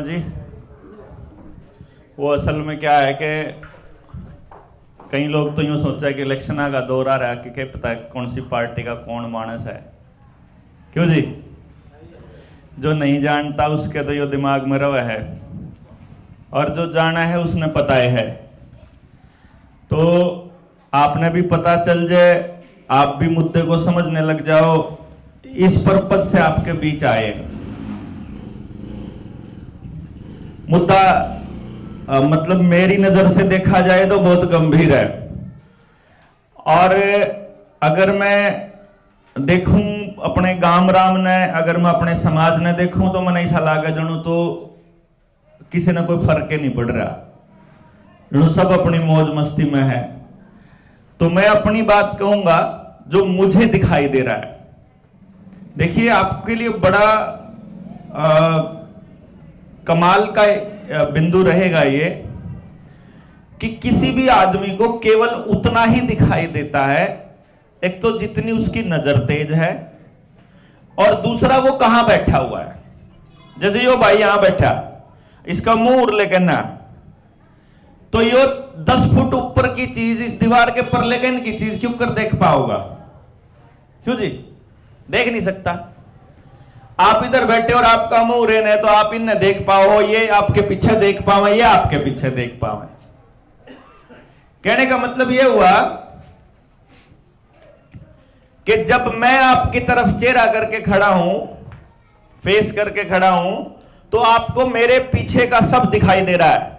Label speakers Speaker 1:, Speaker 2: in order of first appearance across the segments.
Speaker 1: जी वो असल में क्या है कि कई लोग तो यूं सोचा है कि इलेक्शन का दौर आ रहा है कि क्या पता है कौन सी पार्टी का कौन मानस है। क्यों जी? जो नहीं जानता उसके तो ये दिमाग में रवा है और जो जाना है उसने पता है। तो आपने भी पता चल जाए, आप भी मुद्दे को समझने लग जाओ, इस पर्पज से आपके बीच आए। मुद्दा मतलब मेरी नजर से देखा जाए तो बहुत गंभीर है, और अगर मैं देखूं अपने गांव राम ने, अगर मैं अपने समाज ने देखूं तो मैंने ऐसा लागे जनू तो किसी ने कोई फर्क ही नहीं पड़ रहा, जनू सब अपनी मौज मस्ती में है। तो मैं अपनी बात कहूंगा जो मुझे दिखाई दे रहा है। देखिए, आपके लिए बड़ा कमाल का बिंदु रहेगा ये कि किसी भी आदमी को केवल उतना ही दिखाई देता है, एक तो जितनी उसकी नजर तेज है, और दूसरा वो कहां बैठा हुआ है। जैसे यो भाई यहां बैठा, इसका मुंह उड़ लेकर ना, तो यो 10 फुट ऊपर की चीज इस दीवार के पर लेकिन की चीज क्यों कर देख पाओगा? क्यों जी? देख नहीं सकता। आप इधर बैठे और आपका मुंह रेन है तो आप इन्हें देख पाओ, ये आपके पीछे देख पाओ, ये आपके पीछे देख पाओ। कहने का मतलब यह हुआ कि जब मैं आपकी तरफ चेहरा करके खड़ा हूं, फेस करके खड़ा हूं, तो आपको मेरे पीछे का सब दिखाई दे रहा है।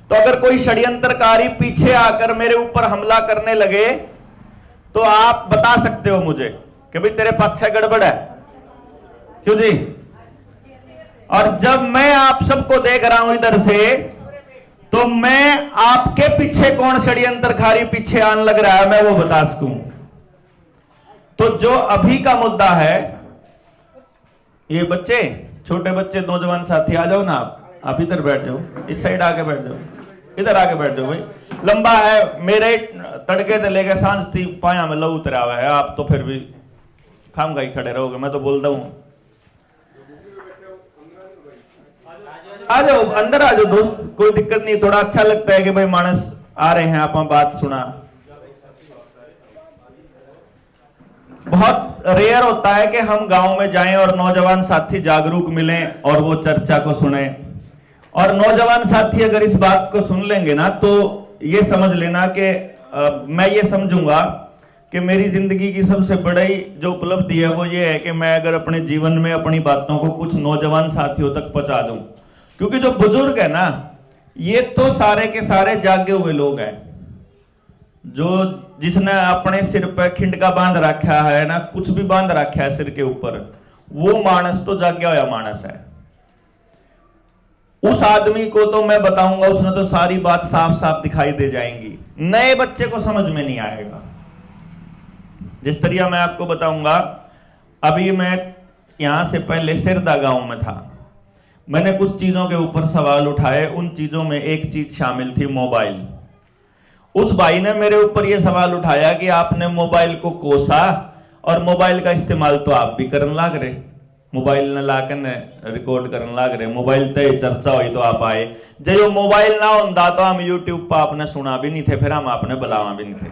Speaker 1: तो अगर कोई षड्यंत्रकारी पीछे आकर मेरे ऊपर हमला करने लगे तो आप बता सकते हो मुझे कि भाई तेरे पीछे गड़बड़ है। क्यों जी? और जब मैं आप सबको देख रहा हूं इधर से, तो मैं आपके पीछे कौन षड्यंत्रकारी पीछे आने लग रहा है मैं वो बता सकूं। तो जो अभी का मुद्दा है, ये बच्चे, छोटे बच्चे, नौजवान साथी आ जाओ ना, आप इधर बैठ जाओ, इस साइड आके बैठ जाओ, इधर आके बैठ जाओ भाई। लंबा है, मेरे तड़के से लेकर सांझ थी पाया में लहू उतरा हुआ है, आप तो फिर भी खाम खाई खड़े रहोगे, मैं तो बोलता हूं। आ जाओ, अंदर आ जाओ दोस्त, कोई दिक्कत नहीं। थोड़ा अच्छा लगता है कि भाई मानस आ रहे हैं, आप बात सुना। बहुत रेयर होता है कि हम गांव में जाएं और नौजवान साथी जागरूक मिलें और वो चर्चा को सुने। और नौजवान साथी अगर इस बात को सुन लेंगे ना, तो ये समझ लेना कि मैं ये समझूंगा कि मेरी जिंदगी की सबसे बड़ी जो उपलब्धि है वो ये है कि मैं अगर अपने जीवन में अपनी बातों को कुछ नौजवान साथियों तक पहुंचा दूं। क्योंकि जो बुजुर्ग है ना, ये तो सारे के सारे जागे हुए लोग हैं। जो जिसने अपने सिर पर खिंडका बांध रखा है ना, कुछ भी बांध रखा है सिर के ऊपर, वो मानस तो जागया हुआ मानस है। उस आदमी को तो मैं बताऊंगा, उसने तो सारी बात साफ साफ दिखाई दे जाएंगी। नए बच्चे को समझ में नहीं आएगा। जिस तरह मैं आपको बताऊंगा, अभी मैं यहां से पहले सिरदा गांव में था, मैंने कुछ चीजों के ऊपर सवाल उठाए। उन चीजों में एक चीज शामिल थी मोबाइल। उस भाई ने मेरे ऊपर यह सवाल उठाया कि आपने मोबाइल को कोसा और मोबाइल का इस्तेमाल तो आप भी करने लग रहे, मोबाइल ने लाकर ने रिकॉर्ड करने लग रहे, मोबाइल तय चर्चा हुई तो आप आए। जो मोबाइल ना होता तो हम यूट्यूब पर आपने सुना भी नहीं थे, फिर हम आपने बुलावा भी नहीं थे।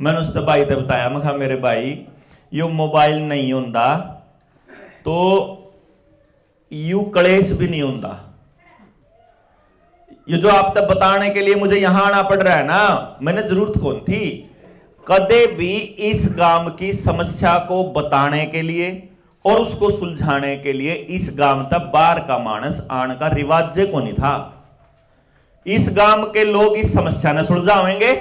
Speaker 1: मैंने उस भाई से बताया, मैं कहा मेरे भाई यो मोबाइल नहीं होता तो यू कलेश भी नहीं होता। ये जो आप तक बताने के लिए मुझे यहां आना पड़ रहा है ना, मैंने जरूरत कौन थी। कदे भी इस गांव की समस्या को बताने के लिए और उसको सुलझाने के लिए इस गांव तक बाहर का मानस आने का रिवाज को नहीं था। इस गांव के लोग इस समस्या ने सुलझावेंगे,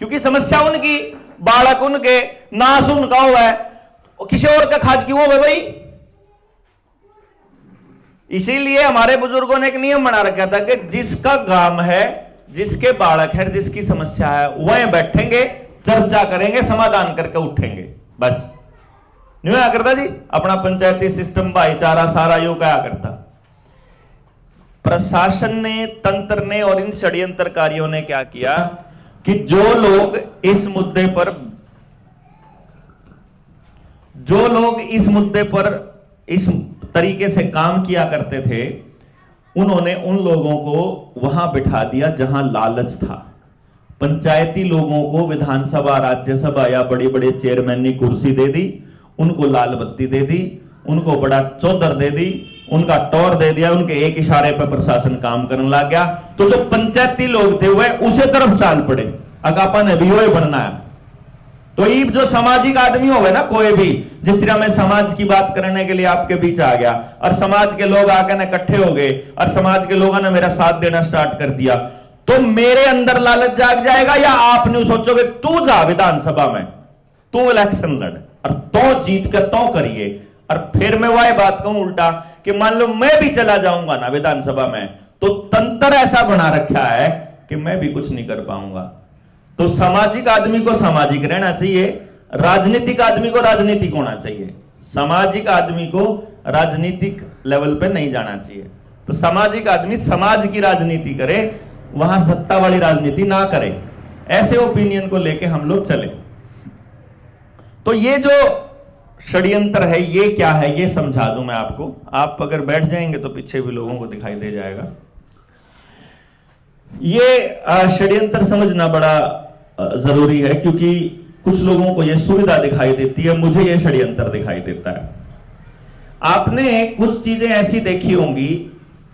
Speaker 1: क्योंकि समस्या उनकी, बालक उनके, नाश उनका हुआ है, किसी और का खाज क्यों हो भाई। इसीलिए हमारे बुजुर्गों ने एक नियम बना रखा था कि जिसका गांव है, जिसके बालक है, जिसकी समस्या है, वह बैठेंगे, चर्चा करेंगे, समाधान करके उठेंगे। बस नहीं आया करता जी अपना पंचायती सिस्टम, भाईचारा सारा योग आया करता। प्रशासन ने, तंत्र ने और इन षड्यंत्रकारियों ने क्या किया कि जो लोग इस मुद्दे पर इस तरीके से काम किया करते थे, उन्होंने उन लोगों को वहां बिठा दिया जहां लालच था। पंचायती लोगों को विधानसभा, राज्यसभा या बड़े बड़े चेयरमैन की कुर्सी दे दी, उनको लाल बत्ती दे दी, उनको बड़ा चौधर दे दी, उनका टॉर दे दिया, उनके एक इशारे पर प्रशासन काम करने लग गया। तो जो पंचायती लोग थे वह उसे तरफ चाल पड़े, अगापा ने भी वही बनना है। तो ये जो सामाजिक आदमी होगा ना, कोई भी, जिस तरह मैं समाज की बात करने के लिए आपके बीच आ गया और समाज के लोग आकर ना इकट्ठे हो गए और समाज के लोगों ने मेरा साथ देना स्टार्ट कर दिया, तो मेरे अंदर लालच जाग जाएगा या आपने सोचोगे तू जा विधानसभा में, तू इलेक्शन लड़ और तो जीत कर तो करिए। और फिर मैं वही बात कहूं उल्टा कि मान लो मैं भी चला जाऊंगा ना विधानसभा में, तो तंत्र ऐसा बना रखा है कि मैं भी कुछ नहीं कर पाऊंगा। तो सामाजिक आदमी को सामाजिक रहना चाहिए, राजनीतिक आदमी को राजनीतिक होना चाहिए, सामाजिक आदमी को राजनीतिक लेवल पे नहीं जाना चाहिए। तो सामाजिक आदमी समाज की राजनीति करे, वहां सत्ता वाली राजनीति ना करे, ऐसे ओपिनियन को लेके हम लोग चले। तो ये जो षड्यंत्र है ये क्या है ये समझा दूं मैं आपको। आप अगर बैठ जाएंगे तो पीछे भी लोगों को दिखाई दे जाएगा। ये षड्यंत्र समझना बड़ा जरूरी है, क्योंकि कुछ लोगों को यह सुविधा दिखाई देती है, मुझे यह षड्यंत्र दिखाई देता है। आपने कुछ चीजें ऐसी देखी होंगी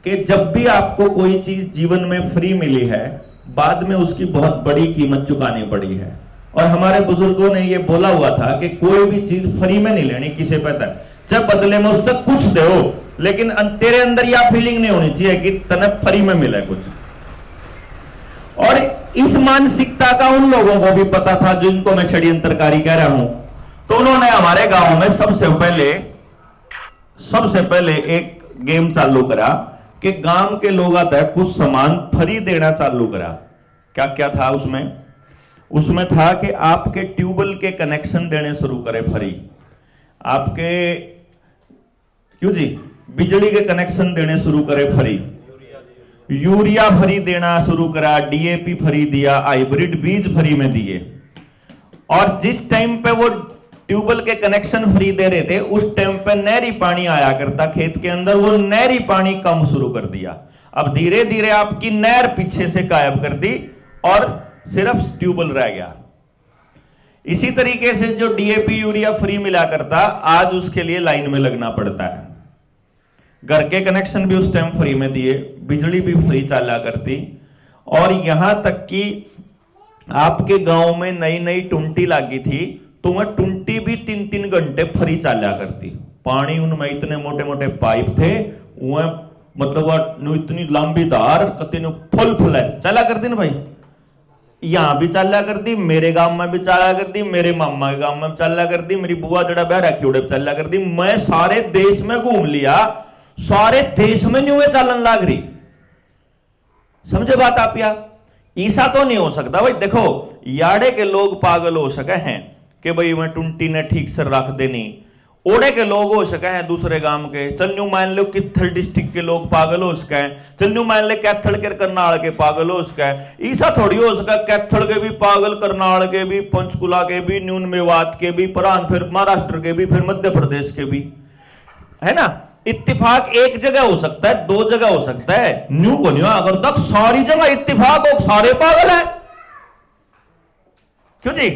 Speaker 1: कि जब भी आपको कोई चीज जीवन में फ्री मिली है, बाद में उसकी बहुत बड़ी कीमत चुकानी पड़ी है। और हमारे बुजुर्गों ने यह बोला हुआ था कि कोई भी चीज फ्री में नहीं लेनी किसी पे तक, जब बदले में उससे कुछ दो, लेकिन तेरे अंदर यह फीलिंग नहीं होनी चाहिए कि तने फ्री में मिला कुछ। और इस मानसिकता का उन लोगों को भी पता था जिनको मैं षड्यंत्रकारी कह रहा हूं। तो उन्होंने हमारे गांव में सबसे पहले एक गेम चालू करा कि गांव के लोग आता है कुछ सामान फ्री देना चालू करा। क्या क्या था उसमें था कि आपके ट्यूबवेल के कनेक्शन देने शुरू करे फ्री, आपके क्यों जी बिजली के कनेक्शन देने शुरू करे फ्री, यूरिया फ्री देना शुरू करा, डीएपी फ्री दिया, हाइब्रिड बीज फ्री में दिए। और जिस टाइम पे वो ट्यूबवेल के कनेक्शन फ्री दे रहे थे उस टाइम पे नहरी पानी आया करता खेत के अंदर, वो नहरी पानी कम शुरू कर दिया। अब धीरे धीरे आपकी नहर पीछे से गायब कर दी और सिर्फ ट्यूबवेल रह गया। इसी तरीके से जो डीएपी यूरिया फ्री मिला करता, आज उसके लिए लाइन में लगना पड़ता है। घर के कनेक्शन भी उस टाइम फ्री में दिए, बिजली भी फ्री चला करती, और यहां तक कि आपके गांव में नई नई टुंटी लगी थी तो वह टुंटी भी 3-3 घंटे फ्री चला करती। पानी उनमें इतने मोटे मोटे पाइप थे, वह मतलब इतनी लंबी धार फुल चला करती ना भाई। यहां भी चला करती, मेरे गांव में भी चला करती, मेरे मामा के गांव में भी चला करती, मेरी बुआ जड़ा बह रखी उड़े चला करती। मैं सारे देश में घूम लिया, सारे देश में न्यूए चालन लाग रही। समझे बात आप? या ऐसा तो नहीं हो सकता भाई। देखो याड़े के लोग पागल हो सके हैं कि भाई मैं टुंटी ने ठीक से रख देनी, ओड़े के लोग हो सके हैं दूसरे गांव के, चलन्यू मान लो कित्थल डिस्ट्रिक्ट के लोग पागल हो सके हैं, चलन्यू मान ले कैथल के करनाल के पागल हो सके हैं। ऐसा थोड़ी हो सका कैथल के भी पागल, करनाल के भी, पंचकुला के भी, न्यून मेवात के भी, परान फिर महाराष्ट्र के भी, फिर मध्य प्रदेश के भी, है ना। इत्तेफाक एक जगह हो सकता है, दो जगह हो सकता है, न्यू को न्यू अगर तक सारी जगह इत्तेफाक हो सारे पागल है क्यों जी?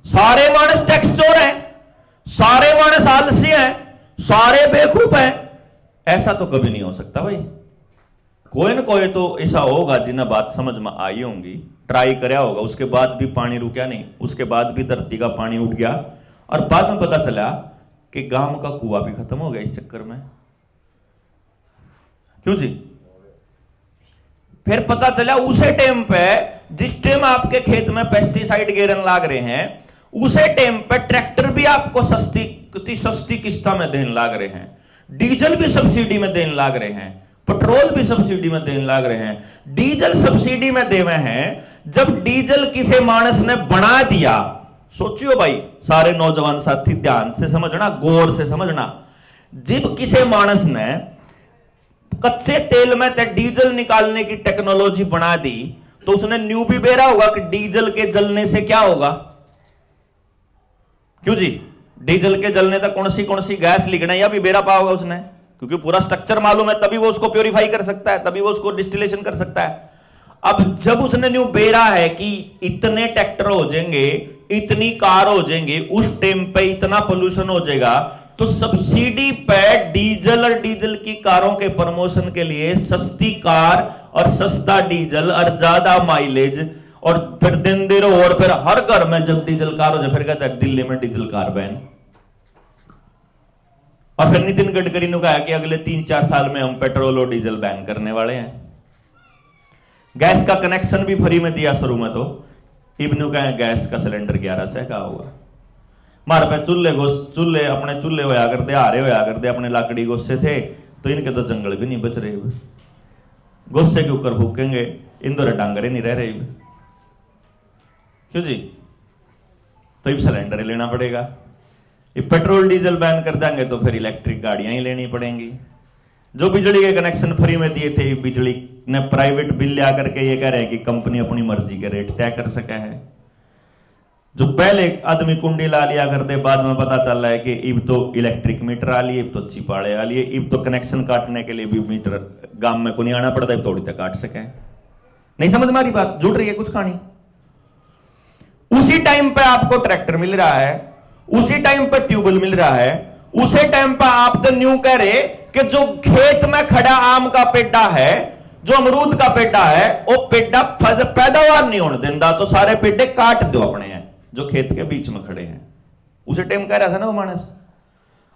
Speaker 1: सारे मानस टैक्स चोर हैं, सारे मानस आलसी हैं, सारे बेवकूफ हैं, ऐसा तो कभी नहीं हो सकता भाई। कोई न कोई तो ऐसा होगा जिन्हें बात समझ में आई होंगी, ट्राई कराया होगा, उसके बाद भी पानी रुका नहीं, उसके बाद भी धरती का पानी उठ गया और बाद में पता चला कि गांव का कुआं भी खत्म हो गया इस चक्कर में। क्यों जी? फिर पता चला उसे टाइम पे जिस टाइम आपके खेत में पेस्टिसाइड गिरन लाग रहे हैं, उसे टाइम पे ट्रैक्टर भी आपको सस्ती किस्ता में देने लाग रहे हैं, डीजल भी सब्सिडी में देने लाग रहे हैं, पेट्रोल भी सब्सिडी में देने लाग रहे हैं। डीजल सब्सिडी में देवे हैं, जब डीजल किसी मानस ने बना दिया, सोचियो भाई सारे नौजवान साथी ध्यान से समझना, गौर से समझना, जब किसी मानस ने कच्चे तेल में डीजल निकालने की टेक्नोलॉजी बना दी तो उसने न्यू भी बेरा होगा कि डीजल के जलने से क्या होगा। क्यों जी? डीजल के जलने तक कौन सी गैस लिखना है या भी बेरा पा होगा उसने, क्योंकि पूरा स्ट्रक्चर मालूम है, तभी वो उसको प्योरीफाई कर सकता है, तभी वो उसको डिस्टिलेशन कर सकता है। अब जब उसने न्यू बेरा है कि इतने ट्रैक्टर हो जाएंगे, इतनी कार हो जाएंगी, उस टाइम पे इतना पोल्यूशन हो जाएगा, तो सब्सिडी पे डीजल और डीजल की कारों के प्रमोशन के लिए सस्ती कार और सस्ता डीजल और ज्यादा माइलेज, और फिर दिन दिन और फिर हर घर में जब डीजल कार हो जाए, फिर कहता है दिल्ली में डीजल कार बैन। और फिर नितिन गडकरी ने कहा कि अगले 3-4 साल में हम पेट्रोल और डीजल बैन करने वाले हैं। गैस का कनेक्शन भी फ्री में दिया शुरू में, तो इब्नू का गैस का सिलेंडर 1100 का हुआ। मार पे चूल्हे अपने चूल्हे होया करते, हारे होया करते, अपने लाकड़ी गोस्से थे, तो इनके तो जंगल भी नहीं बच रहे। गोस्से के ऊपर भूखेंगे, इंदौर डांगरे नहीं रह रहे। क्यों जी? तो अब सिलेंडर ही लेना पड़ेगा। ये पेट्रोल डीजल बैन कर देंगे तो फिर इलेक्ट्रिक गाड़ियां ही लेनी पड़ेंगी। जो बिजली के कनेक्शन फ्री में दिए थे, बिजली ने प्राइवेट बिल ला करके ये कह रहे हैं कि कंपनी अपनी मर्जी के रेट तय कर सका है। जो पहले आदमी कुंडी ला लिया करते, बाद में पता चल रहा है कि इब तो इलेक्ट्रिक मीटर आ लिए, इब तो चिपाड़े आ लिए, इब तो कनेक्शन काटने के लिए भी मीटर गांव में को नहीं आना पड़ता है, थोड़ी तक काट सके। नहीं समझ में आ रही बात? जुड़ रही है कुछ कहानी? उसी टाइम पे आपको ट्रैक्टर मिल रहा है, उसी टाइम पे ट्यूबवेल मिल रहा है, उसी टाइम पे आप तो न्यू कह रहे कि जो खेत में खड़ा आम का पेड़ा है, जो अमरूद का पेड़ा है, वो पेड़ा पैदावार नहीं होने देता, तो सारे पेड़े काट दो अपने हैं जो खेत के बीच में खड़े हैं। उसी टाइम कह रहा था ना वो मानस,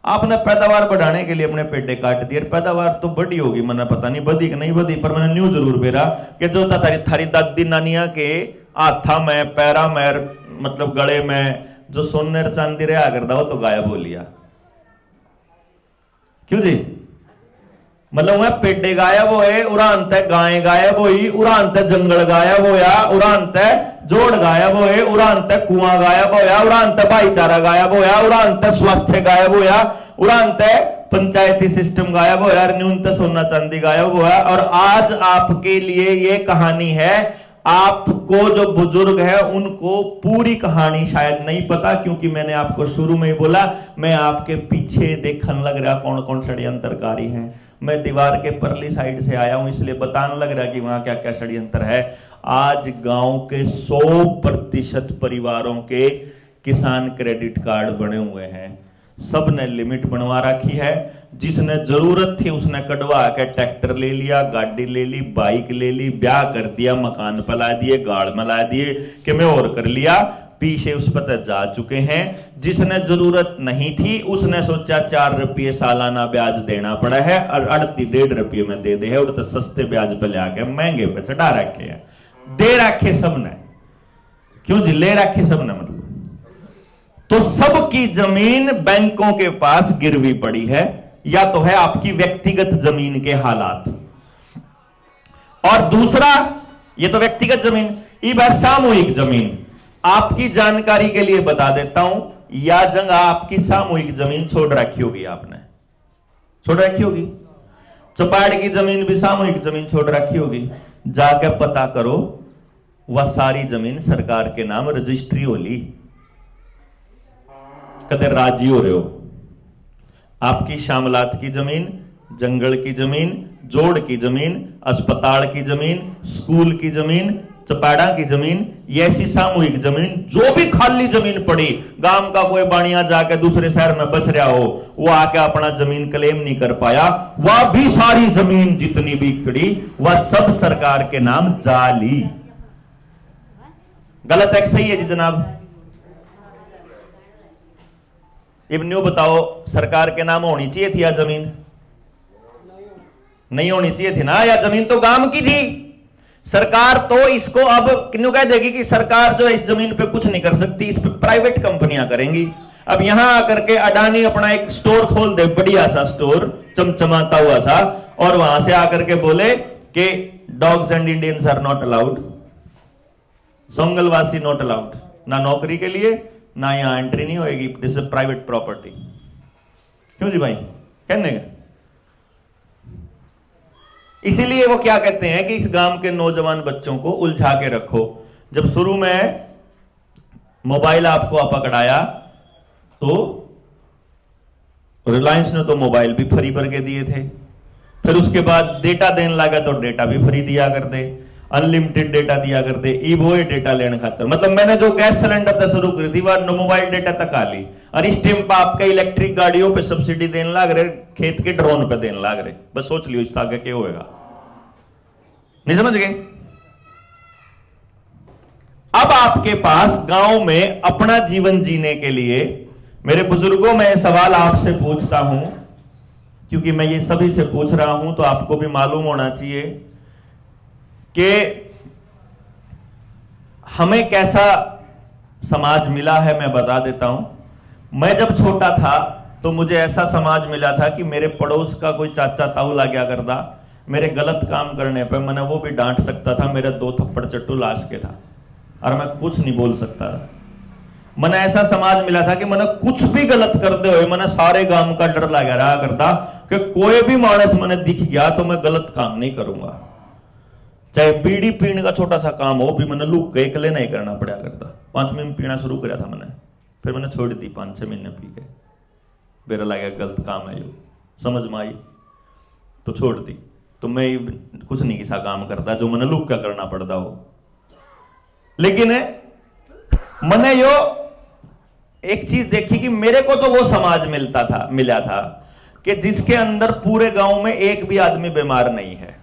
Speaker 1: आपने पैदावार बढ़ाने के लिए अपने पेड़े काट दिए। पैदावार तो बड़ी होगी, मैंने पता नहीं बदी कि नहीं बदी, पर मैंने न्यू जरूर बेरा कि जो था थारी दादी नानिया के हाथा में, पैरा में, मतलब गले में जो सोने चांदी रहा करता, वो तो गायब हो लिया। क्यों जी? मतलब वह पेड़े गायब होए, उड़ान तय गाय गायब हुई, उड़ान तय जंगल गायब होया, उड़ान तय जोड़ गायब होए, उड़ान तय कुआं गायब होया, उड़ान तय भाईचारा गायब होया, उड़ान तय स्वास्थ्य गायब होया, उड़ान तय पंचायती सिस्टम गायब होया, न्यूनतम सोना चांदी गायब हुआ। और आज आपके लिए ये कहानी है। आपको जो बुजुर्ग है उनको पूरी कहानी शायद नहीं पता, क्योंकि मैंने आपको शुरू में ही बोला, मैं आपके पीछे देखने लग रहा कौन कौन षड्यंत्रकारी हैं। मैं दीवार के परली साइड से आया हूं, इसलिए बताने लग रहा कि वहां क्या क्या षड्यंत्र है। आज गांव के 100% परिवारों के किसान क्रेडिट कार्ड बने हुए हैं। सब ने लिमिट बनवा रखी है। जिसने जरूरत थी उसने कटवा के ट्रैक्टर ले लिया, गाड़ी ले ली, बाइक ले ली, ब्याह कर दिया, मकान पे ला दिए, गाड़ में ला दिए कि मैं और कर लिया, पीछे उस पर जा चुके हैं। जिसने जरूरत नहीं थी उसने सोचा 4 रुपये सालाना ब्याज देना पड़ा है और 1.5 रुपये में दे दे है, और तो सस्ते ब्याज पे ले आके महंगे पे चढ़ा रखे हैं। दे रखे सबने, क्यों जी? ले रखे सबने, मतलब तो सबकी जमीन बैंकों के पास गिरवी पड़ी है, या तो है आपकी व्यक्तिगत जमीन के हालात, और दूसरा ये तो व्यक्तिगत जमीन, ये है सामूहिक जमीन। आपकी जानकारी के लिए बता देता हूं, या जगह आपकी सामूहिक जमीन छोड़ रखी होगी, आपने छोड़ रखी होगी। चपाड़ की जमीन भी सामूहिक जमीन छोड़ रखी होगी। जाकर पता करो, वह सारी जमीन सरकार के नाम रजिस्ट्री हो ली। कदे राजी हो रहे हो? आपकी शामलात की जमीन, जंगल की जमीन, जोड़ की जमीन, अस्पताल की जमीन, स्कूल की जमीन, चपाड़ा की जमीन, ये ऐसी सामूहिक जमीन, जो भी खाली जमीन पड़ी, गांव का कोई बाणिया जाके दूसरे शहर में बस रहा हो, वो आके अपना जमीन क्लेम नहीं कर पाया, वह भी सारी जमीन जितनी भी खड़ी, वह सब सरकार के नाम जाली। गलत है सही है जी जनाब? इब्न्यू बताओ, सरकार के नाम होनी चाहिए थी या जमीन? नहीं होनी चाहिए थी ना, या जमीन तो गांव की थी। सरकार तो इसको अब क्यों कह देगी कि सरकार जो इस जमीन पे कुछ नहीं कर सकती, इस पे प्राइवेट कंपनियां करेंगी। अब यहां आकर के अडानी अपना एक स्टोर खोल दे, बढ़िया सा स्टोर, चमचमाता हुआ सा, और वहां से आकर के बोले कि dogs and Indians are not allowed, सोंगलवासी नॉट अलाउड, ना नौकरी के लिए ना यहां एंट्री नहीं होगी, दिस इज प्राइवेट प्रॉपर्टी। क्यों जी भाई? कहने का इसीलिए वो क्या कहते हैं कि इस गांव के नौजवान बच्चों को उलझा के रखो। जब शुरू में मोबाइल आपको पकड़ाया तो रिलायंस ने तो मोबाइल भी फ्री करके दिए थे, फिर उसके बाद डेटा देने लगा तो डेटा भी फ्री दिया करते, अनलिमिटेड डेटा दिया करते, वो डेटा लेने खातर। मतलब मैंने जो गैस सिलेंडर तक शुरू करी थी वह मोबाइल डेटा तक आ ली, और इस टाइम पर आपका इलेक्ट्रिक गाड़ियों पे सब्सिडी देने लग रहे, खेत के ड्रोन पे देने लग रहे। बस सोच लियो इसका आगे क्या होगा, नहीं समझ गए। अब आपके पास गांव में अपना जीवन जीने के लिए, मेरे बुजुर्गों में सवाल आपसे पूछता हूं, क्योंकि मैं ये सभी से पूछ रहा हूं तो आपको भी मालूम होना चाहिए कि हमें कैसा समाज मिला है। मैं बता देता हूं, मैं जब छोटा था तो मुझे ऐसा समाज मिला था कि मेरे पड़ोस का कोई चाचा ताऊ ला गया करता, मेरे गलत काम करने पर मैंने वो भी डांट सकता था, मेरे 2 थप्पड़ चट्टू लाश के था और मैं कुछ नहीं बोल सकता था। मैंने ऐसा समाज मिला था कि मैंने कुछ भी गलत करते हुए मैंने सारे गांव का डर लगा रहा करता कि कोई भी मानस मैंने दिख गया तो मैं गलत काम नहीं करूंगा, चाहे बीड़ी पीने का छोटा सा काम हो भी मैंने लुक के अकेले नहीं करना पड़ा करता। 5 महीने पीना शुरू किया था मैंने, फिर मैंने छोड़ दी, 5-6 महीने पी के, मेरा लगा गलत काम है, यो समझ में आई तो छोड़ दी। तो मैं कुछ नहीं किसा काम करता जो मैंने लुक का करना पड़ता हो। लेकिन मैंने यो एक चीज देखी कि मेरे को तो वो समाज मिला था कि जिसके अंदर पूरे गांव में एक भी आदमी बीमार नहीं है।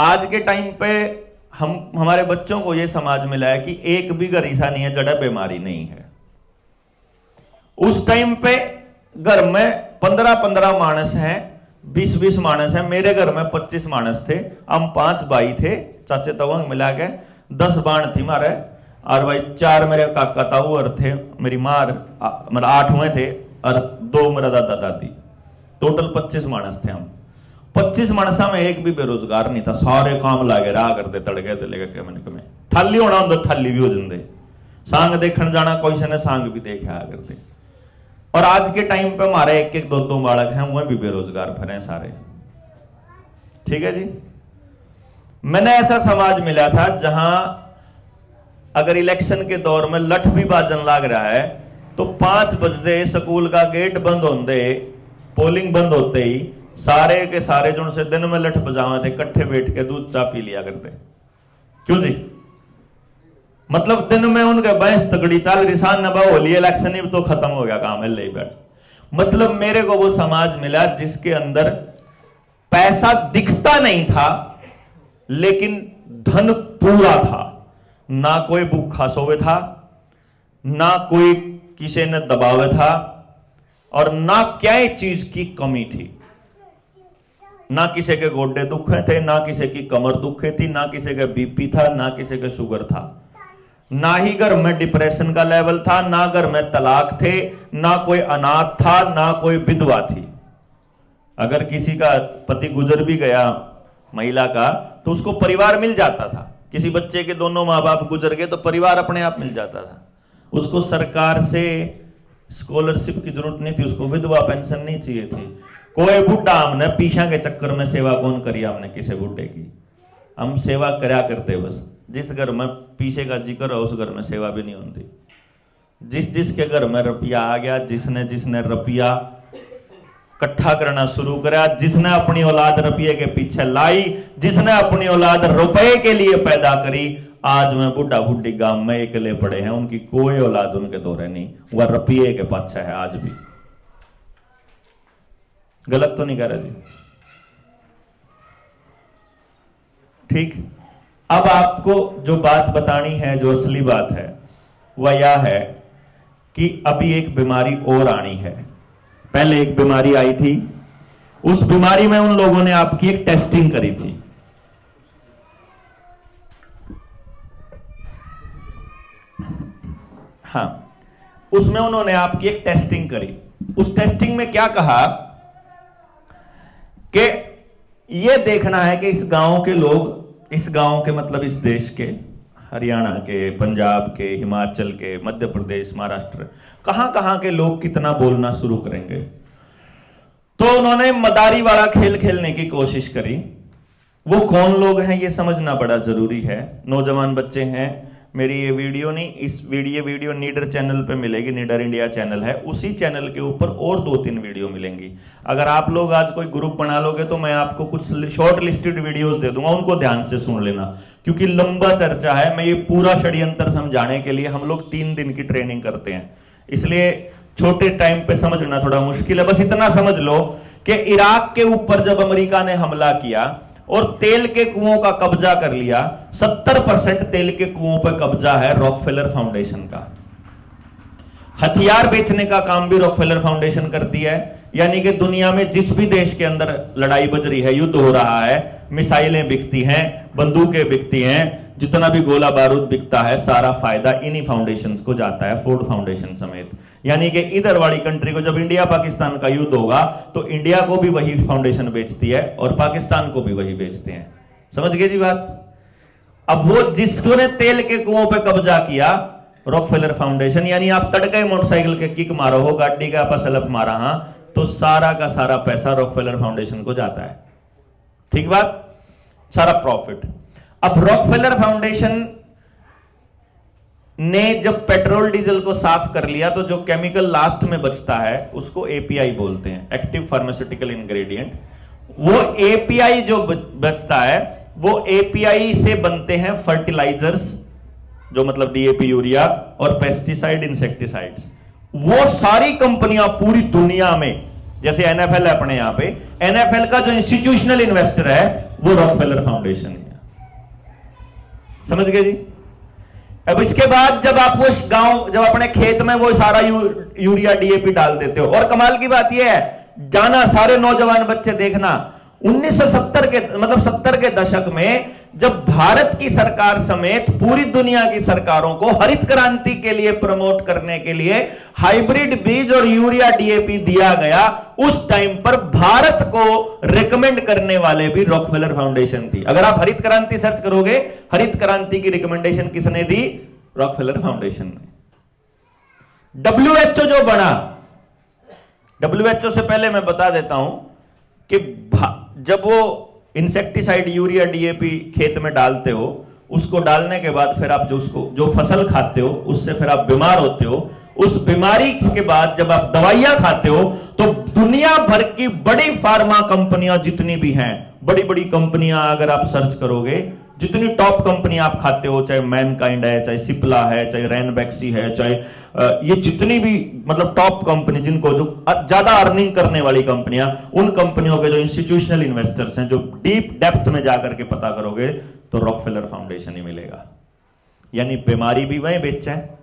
Speaker 1: आज के टाइम पे हमारे बच्चों को ये समाज मिला है कि एक भी घर ऐसा नहीं है जड़ा बीमारी नहीं है। उस टाइम पे घर में 15-15 मानस हैं, 20-20 मानस हैं। मेरे घर में 25 मानस थे, हम 5 भाई थे, चाचे तवंग मिला के 10 बाण थी मारे, और भाई 4 मेरे काका ताऊ और थे, मेरी माँ मतलब 8 हुए थे और 2 मेरा दादा दादी, टोटल 25 मानस थे हम। 25 मानसा में एक भी बेरोजगार नहीं था, सारे काम लागे रहा करते, तड़के ते लेके के मैंने कमे थाली होना होता थाली भी हो जाते, सांग देखने जाना कोई से ने सांग भी देखे आ करते। और आज के टाइम पे हमारे 1-1 2-2 बालक हैं, वह भी बेरोजगार भरे सारे। ठीक है जी। मैंने ऐसा समाज मिला था जहां अगर इलेक्शन के दौर में लठ भी बाजन लाग रहा है तो 5 बजते स्कूल का गेट बंद होते, पोलिंग बंद होते ही सारे के सारे जो से दिन में लठ बजावे थे, इकट्ठे बैठ के दूध चा पी लिया करते। क्यों जी? मतलब दिन में उनके बहस तगड़ी चाल रही, सान नबा होली इलेक्शन ही तो खत्म हो गया काम है, ले बैठ। मतलब मेरे को वो समाज मिला जिसके अंदर पैसा दिखता नहीं था लेकिन धन पूरा था, ना कोई भूखा सोवे था, ना कोई किसी ने दबावे था, और ना क्या चीज की कमी थी। ना किसी के गोडे दुखे थे, ना किसी की कमर दुखे थी, ना किसी का बीपी था, ना किसी का शुगर था, ना ही घर में डिप्रेशन का लेवल था, ना घर में तलाक थे, ना कोई अनाथ था, ना कोई विधवा थी। अगर किसी का पति गुजर भी गया महिला का तो उसको परिवार मिल जाता था। किसी बच्चे के दोनों माँ बाप गुजर गए तो परिवार अपने आप मिल जाता था। उसको सरकार से स्कॉलरशिप की जरूरत नहीं थी, उसको विधवा पेंशन नहीं चाहिए थी। कोई बुढ़ा हमने पीछा के चक्कर में सेवा कौन करी, हमने किसी बुढ़े की हम सेवा करा करते। बस जिस घर में पीछे का जिक्र है उस घर में सेवा भी नहीं होती। जिसके घर में रुपया आ गया, जिसने रुपया इकट्ठा करना शुरू करा, जिसने अपनी औलाद रुपये के पीछे लाई, जिसने अपनी औलाद रुपए के लिए पैदा करी, आज में बुढ़ा बुढ़ी गांव में अकेले पड़े हैं, उनकी कोई औलाद उनके दौरे नहीं, वह रुपये के पीछे है आज भी। गलत तो नहीं कह रहे जी? ठीक। अब आपको जो बात बतानी है, जो असली बात है, वह यह है कि अभी एक बीमारी और आनी है। पहले एक बीमारी आई थी, उस बीमारी में उन लोगों ने आपकी एक टेस्टिंग करी थी। हाँ, उसमें उन्होंने आपकी एक टेस्टिंग करी। उस टेस्टिंग में क्या कहा कि यह देखना है कि इस गांव के लोग, इस गांव के मतलब इस देश के, हरियाणा के, पंजाब के, हिमाचल के, मध्य प्रदेश, महाराष्ट्र, कहां कहां के लोग कितना बोलना शुरू करेंगे। तो उन्होंने मदारी वाला खेल खेलने की कोशिश करी। वो कौन लोग हैं ये समझना बड़ा जरूरी है। नौजवान बच्चे हैं, मेरी ये वीडियो नहीं, इस वीडियो नीडर चैनल पे मिलेगी, नीडर इंडिया चैनल है, उसी चैनल के ऊपर और 2-3 वीडियो मिलेंगी। अगर आप लोग आज कोई ग्रुप बना लोगे तो मैं आपको कुछ शॉर्ट लिस्टेड वीडियोस दे दूंगा, उनको ध्यान से सुन लेना, क्योंकि लंबा चर्चा है। मैं ये पूरा षड्यंत्र समझाने के लिए हम लोग 3 दिन की ट्रेनिंग करते हैं, इसलिए छोटे टाइम पे समझना थोड़ा मुश्किल है। बस इतना समझ लो कि इराक के ऊपर जब अमेरिका ने हमला किया और तेल के कुओं का कब्जा कर लिया, 70% तेल के कुओं पर कब्जा है रॉकफेलर फाउंडेशन का। हथियार बेचने का काम भी रॉकफेलर फाउंडेशन करती है, यानी कि दुनिया में जिस भी देश के अंदर लड़ाई बज रही है, युद्ध हो रहा है, मिसाइलें बिकती हैं, बंदूकें बिकती हैं, जितना भी गोला बारूद बिकता है, सारा फायदा इन्हीं फाउंडेशंस को जाता है, फोर्ड फाउंडेशन समेत। यानी कि इधर वाली कंट्री को जब इंडिया पाकिस्तान का युद्ध होगा तो इंडिया को भी वही फाउंडेशन बेचती है और पाकिस्तान को भी वही बेचते हैं। समझ गए जी बात? अब वो जिसने तेल के कुओं पे कब्जा किया, रॉकफेलर फाउंडेशन, यानी आप तड़के मोटरसाइकिल के किक मारो हो, गाड़ी का आपस सलप मारा, हां, तो सारा का सारा पैसा रॉकफेलर फाउंडेशन को जाता है। ठीक बात? सारा प्रॉफिट। अब रॉकफेलर फाउंडेशन ने जब पेट्रोल डीजल को साफ कर लिया तो जो केमिकल लास्ट में बचता है उसको एपीआई बोलते हैं, एक्टिव फार्मास्यूटिकल इंग्रेडिएंट। वो एपीआई जो बचता है वो एपीआई से बनते हैं फर्टिलाइजर्स, जो मतलब डीएपी, यूरिया और पेस्टिसाइड, इंसेक्टिसाइड्स। वो सारी कंपनियां पूरी दुनिया में, जैसे एनएफएल है अपने यहां पे, एनएफएल का जो इंस्टीट्यूशनल इन्वेस्टर है वो रॉकफेलर फाउंडेशन है। समझ गए जी? अब इसके बाद जब आप वो गांव, जब अपने खेत में वो सारा यूरिया डीएपी डाल देते हो, और कमाल की बात यह है, जाना सारे नौजवान बच्चे देखना, 1970 के मतलब 70 के दशक में जब भारत की सरकार समेत पूरी दुनिया की सरकारों को हरित क्रांति के लिए प्रमोट करने के लिए हाइब्रिड बीज और यूरिया डीएपी दिया गया, उस टाइम पर भारत को रिकमेंड करने वाले भी रॉकफेलर फाउंडेशन थी। अगर आप हरित क्रांति सर्च करोगे, हरित क्रांति की रिकमेंडेशन किसने दी? रॉकफेलर फाउंडेशन ने। डब्ल्यूएचओ जो बना, डब्ल्यूएचओ से पहले मैं बता देता हूं कि जब वो इंसेक्टिसाइड, यूरिया, डीएपी खेत में डालते हो, उसको डालने के बाद फिर आप जो फसल खाते हो उससे फिर आप बीमार होते हो। उस बीमारी के बाद जब आप दवाइयां खाते हो तो दुनिया भर की बड़ी फार्मा कंपनियां जितनी भी हैं, बड़ी बड़ी कंपनियां अगर आप सर्च करोगे, जितनी टॉप कंपनी आप खाते हो, चाहे मैनकाइंड है, चाहे सिप्ला है, चाहे रैनबैक्सी है, चाहे ये जितनी भी मतलब टॉप कंपनी, जिनको जो ज्यादा अर्निंग करने वाली कंपनियां, उन कंपनियों के जो इंस्टीट्यूशनल इन्वेस्टर्स हैं, जो डीप डेप्थ में जाकर के पता करोगे तो रॉकफेलर फाउंडेशन ही मिलेगा। यानी बीमारी भी वहीं बेचा है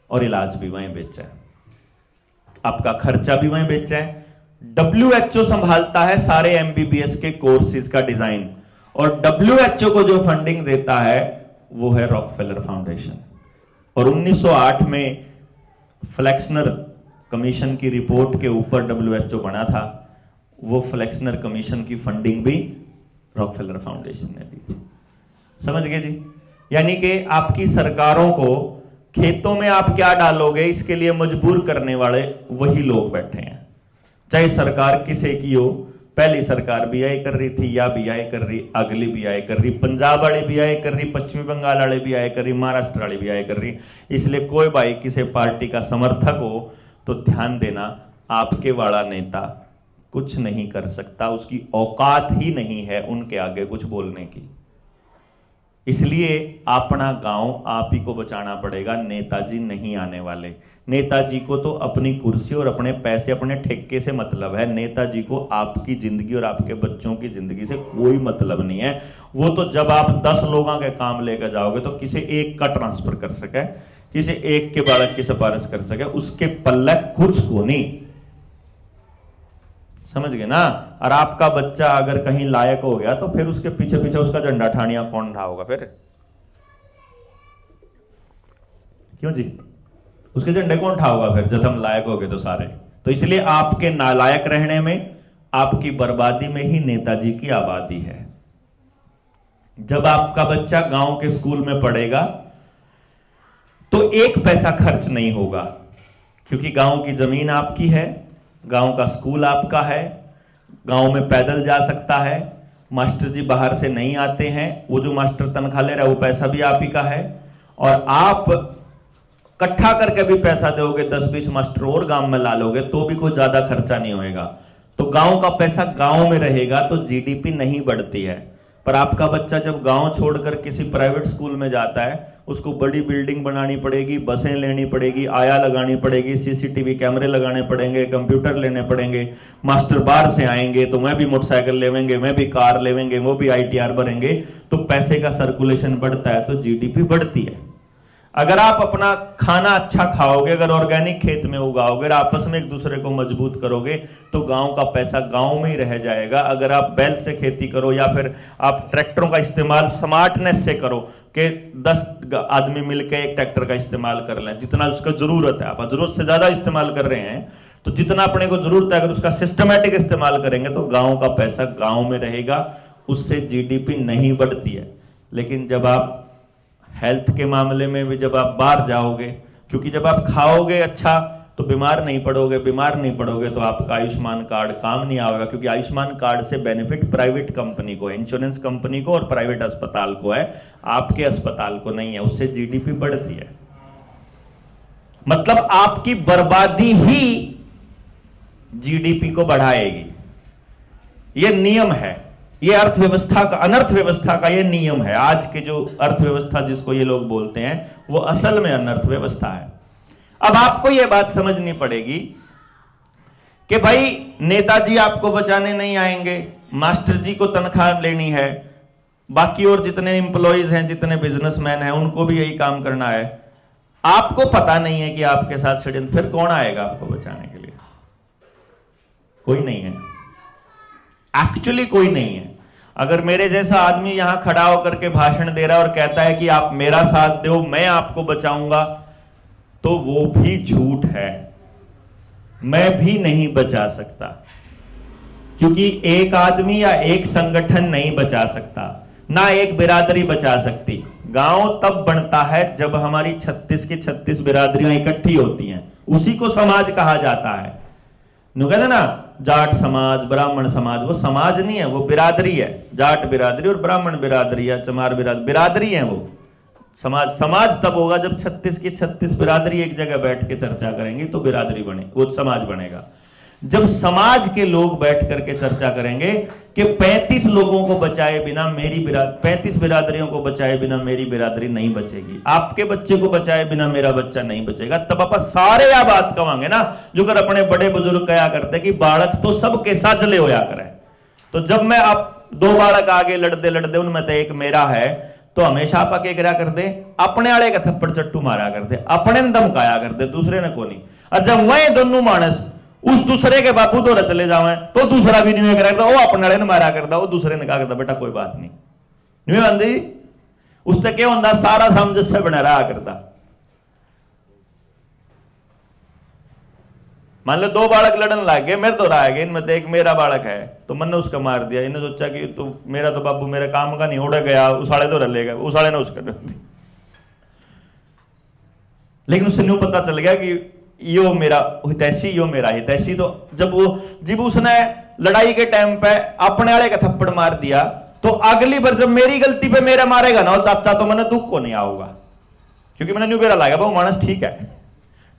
Speaker 1: और इलाज भी वहीं बेचा है, आपका खर्चा भी वहीं बेचा है। डब्ल्यूएचओ संभालता है सारे एमबीबीएस के कोर्सेज का डिजाइन, और डब्ल्यूएचओ को जो फंडिंग देता है वो है रॉकफेलर फाउंडेशन। और 1908 में फ्लेक्सनर कमीशन की रिपोर्ट के ऊपर डब्ल्यूएचओ बना था, वो फ्लेक्सनर कमीशन की फंडिंग भी रॉकफेलर फाउंडेशन ने दी थी। समझ गए जी? यानी कि आपकी सरकारों को खेतों में आप क्या डालोगे इसके लिए मजबूर करने वाले वही लोग बैठे हैं, चाहे सरकार किसे की हो। पहली सरकार बीआई कर रही थी, या बीआई कर रही, अगली बीआई कर रही, पंजाब वाली बीआई कर रही, पश्चिमी बंगाल वाली बीआई कर रही, महाराष्ट्र वाली बीआई कर रही। इसलिए कोई भाई किसी पार्टी का समर्थक हो तो ध्यान देना, आपके वाला नेता कुछ नहीं कर सकता, उसकी औकात ही नहीं है उनके आगे कुछ बोलने की। इसलिए अपना गांव आप ही को बचाना पड़ेगा, नेताजी नहीं आने वाले। नेताजी को तो अपनी कुर्सी और अपने पैसे, अपने ठेके से मतलब है, नेताजी को आपकी जिंदगी और आपके बच्चों की जिंदगी से कोई मतलब नहीं है। वो तो जब आप 10 लोगों के काम लेकर जाओगे तो किसी एक का ट्रांसफर कर सके, किसी एक के बालक की सिफारिश कर सके, उसके पल्ले कुछ को नहीं। समझ गए ना? और आपका बच्चा अगर कहीं लायक हो गया तो फिर उसके पीछे पीछे उसका झंडा ठानिया कौन ढाओगा फिर? क्यों जी? उसके झंडे कौन ठाओगा फिर जब हम लायक हो गए तो सारे? तो इसलिए आपके नालायक रहने में, आपकी बर्बादी में ही नेताजी की आबादी है। जब आपका बच्चा गांव के स्कूल में पढ़ेगा तो 1 पैसा खर्च नहीं होगा, क्योंकि गांव की जमीन आपकी है, गांव का स्कूल आपका है, गांव में पैदल जा सकता है, मास्टर जी बाहर से नहीं आते हैं, वो जो मास्टर तनख्वाह ले रहा है वो पैसा भी आप ही का है, और आप इकट्ठा करके भी पैसा दोगे, 10-20 मास्टर और गांव में ला लोगे तो भी कोई ज्यादा खर्चा नहीं होएगा। तो गांव का पैसा गांव में रहेगा तो जीडीपी नहीं बढ़ती है। पर आपका बच्चा जब गांव छोड़कर किसी प्राइवेट स्कूल में जाता है, उसको बड़ी बिल्डिंग बनानी पड़ेगी, बसें लेनी पड़ेगी, आया लगानी पड़ेगी, सीसीटीवी कैमरे लगाने पड़ेंगे, कंप्यूटर लेने पड़ेंगे, मास्टर बाहर से आएंगे तो मैं भी मोटरसाइकिल लेवेंगे, मैं भी कार लेवेंगे, वो भी आईटीआर भरेंगे, तो पैसे का सर्कुलेशन बढ़ता है तो जीडीपी बढ़ती है। अगर आप अपना खाना अच्छा खाओगे, अगर ऑर्गेनिक खेत में उगाओगे, अगर आपस में एक दूसरे को मजबूत करोगे तो गांव का पैसा गांव में ही रह जाएगा। अगर आप बैल से खेती करो या फिर आप ट्रैक्टरों का इस्तेमाल स्मार्टनेस से करो कि 10 आदमी मिलकर एक ट्रैक्टर का इस्तेमाल कर लें, जितना उसका जरूरत है, आप जरूरत से ज्यादा इस्तेमाल कर रहे हैं तो जितना अपने को जरूरत है अगर उसका सिस्टमैटिक इस्तेमाल करेंगे तो गांव का पैसा गांव में रहेगा, उससे जीडीपी नहीं बढ़ती है। लेकिन जब आप हेल्थ के मामले में भी जब आप बाहर जाओगे, क्योंकि जब आप खाओगे अच्छा तो बीमार नहीं पड़ोगे, बीमार नहीं पड़ोगे तो आपका आयुष्मान कार्ड काम नहीं आएगा, क्योंकि आयुष्मान कार्ड से बेनिफिट प्राइवेट कंपनी को है, इंश्योरेंस कंपनी को और प्राइवेट अस्पताल को है, आपके अस्पताल को नहीं है। उससे जीडीपी बढ़ती है। मतलब आपकी बर्बादी ही जीडीपी को बढ़ाएगी। यह नियम है, ये अर्थव्यवस्था का, अनर्थव्यवस्था का ये नियम है। आज के जो अर्थव्यवस्था जिसको ये लोग बोलते हैं वो असल में अनर्थव्यवस्था है। अब आपको ये बात समझनी पड़ेगी कि भाई नेताजी आपको बचाने नहीं आएंगे, मास्टर जी को तनख्वाह लेनी है, बाकी और जितने एम्प्लॉइज हैं, जितने बिजनेसमैन हैं, उनको भी यही काम करना है। आपको पता नहीं है कि आपके साथ षड्यंत्र, फिर कौन आएगा आपको बचाने के लिए? कोई नहीं है, एक्चुअली कोई नहीं है। अगर मेरे जैसा आदमी यहां खड़ा होकर के भाषण दे रहा है और कहता है कि आप मेरा साथ दो, मैं आपको बचाऊंगा, तो वो भी झूठ है। मैं भी नहीं बचा सकता, क्योंकि एक आदमी या एक संगठन नहीं बचा सकता, ना एक बिरादरी बचा सकती। गांव तब बनता है जब हमारी 36 की 36 बिरादरियां इकट्ठी होती हैं, उसी को समाज कहा जाता है। कहते ना जाट समाज, ब्राह्मण समाज, वो समाज नहीं है, वो बिरादरी है। जाट बिरादरी और ब्राह्मण बिरादरी या चमार बिरादरी है वो। समाज तब होगा जब 36 की 36 बिरादरी एक जगह बैठ के चर्चा करेंगी तो बिरादरी बने, वो समाज बनेगा। जब समाज के लोग बैठ करके चर्चा करेंगे कि 35 लोगों को बचाए बिना 35 बिरादरियों को बचाए बिना मेरी बिरादरी नहीं बचेगी, आपके बच्चे को बचाए बिना मेरा बच्चा नहीं बचेगा, तब आप सारे या बात कहेंगे ना, जो कर अपने बड़े बुजुर्ग कहा करते कि बालक तो सबके साजले होया करे। तो जब मैं आप 2 बालक आगे लड़ते लड़ते उनमें तो एक मेरा है, तो हमेशा आप क्या करा कर दे, अपने वाले का थप्पड़ चट्टू मारा कर दे, अपने ने धमकाया कर दे, दूसरे ने को नहीं। और जब वह दोनों मानस उस दूसरे के बापू तो चले जावे तो दूसरा भी नहीं करा करता, वो अपने वाले ने मारा करता, वो दूसरे ने कहा करता बेटा कोई बात नहीं, नहीं बंदी उससे क्या होता, सारा सामंजस्य बना रहा करता। मान लो 2 बालक लड़न लग गए, मेरे तो रहा है, इनमें तो एक मेरा बालक है, तो मैंने उसका मार दिया। इन्हें सोचा कि तो मेरा तो बाबू मेरे काम का नहीं, उड़ गया, उसाड़े तो रलेगा, उसाड़े ने उसका। लेकिन उससे न्यू पता चल गया कि यो मेरा हितैषी, यो मेरा हितैषी। तो जब उसने लड़ाई के टाइम पे अपने वाले का थप्पड़ मार दिया, तो अगली बार जब मेरी गलती पे मेरा मारेगा ना चाचा, तो मैंने दुख को नहीं आऊंगा, क्योंकि मैंने न्यू बेरा लाया वो मानस ठीक है।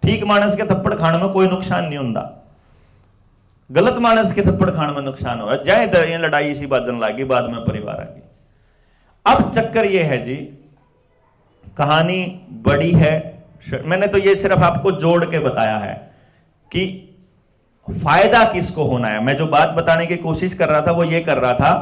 Speaker 1: ठीक मानस के थप्पड़ खाने में कोई नुकसान नहीं होता, गलत मानस के थप्पड़ खाने में नुकसान हो। जाए लड़ाई इसी बाजन लागी, बाद में परिवार आ गई। अब चक्कर ये है जी, कहानी बड़ी है, मैंने तो ये सिर्फ आपको जोड़ के बताया है कि फायदा किसको होना है। मैं जो बात बताने की कोशिश कर रहा था वो ये कर रहा था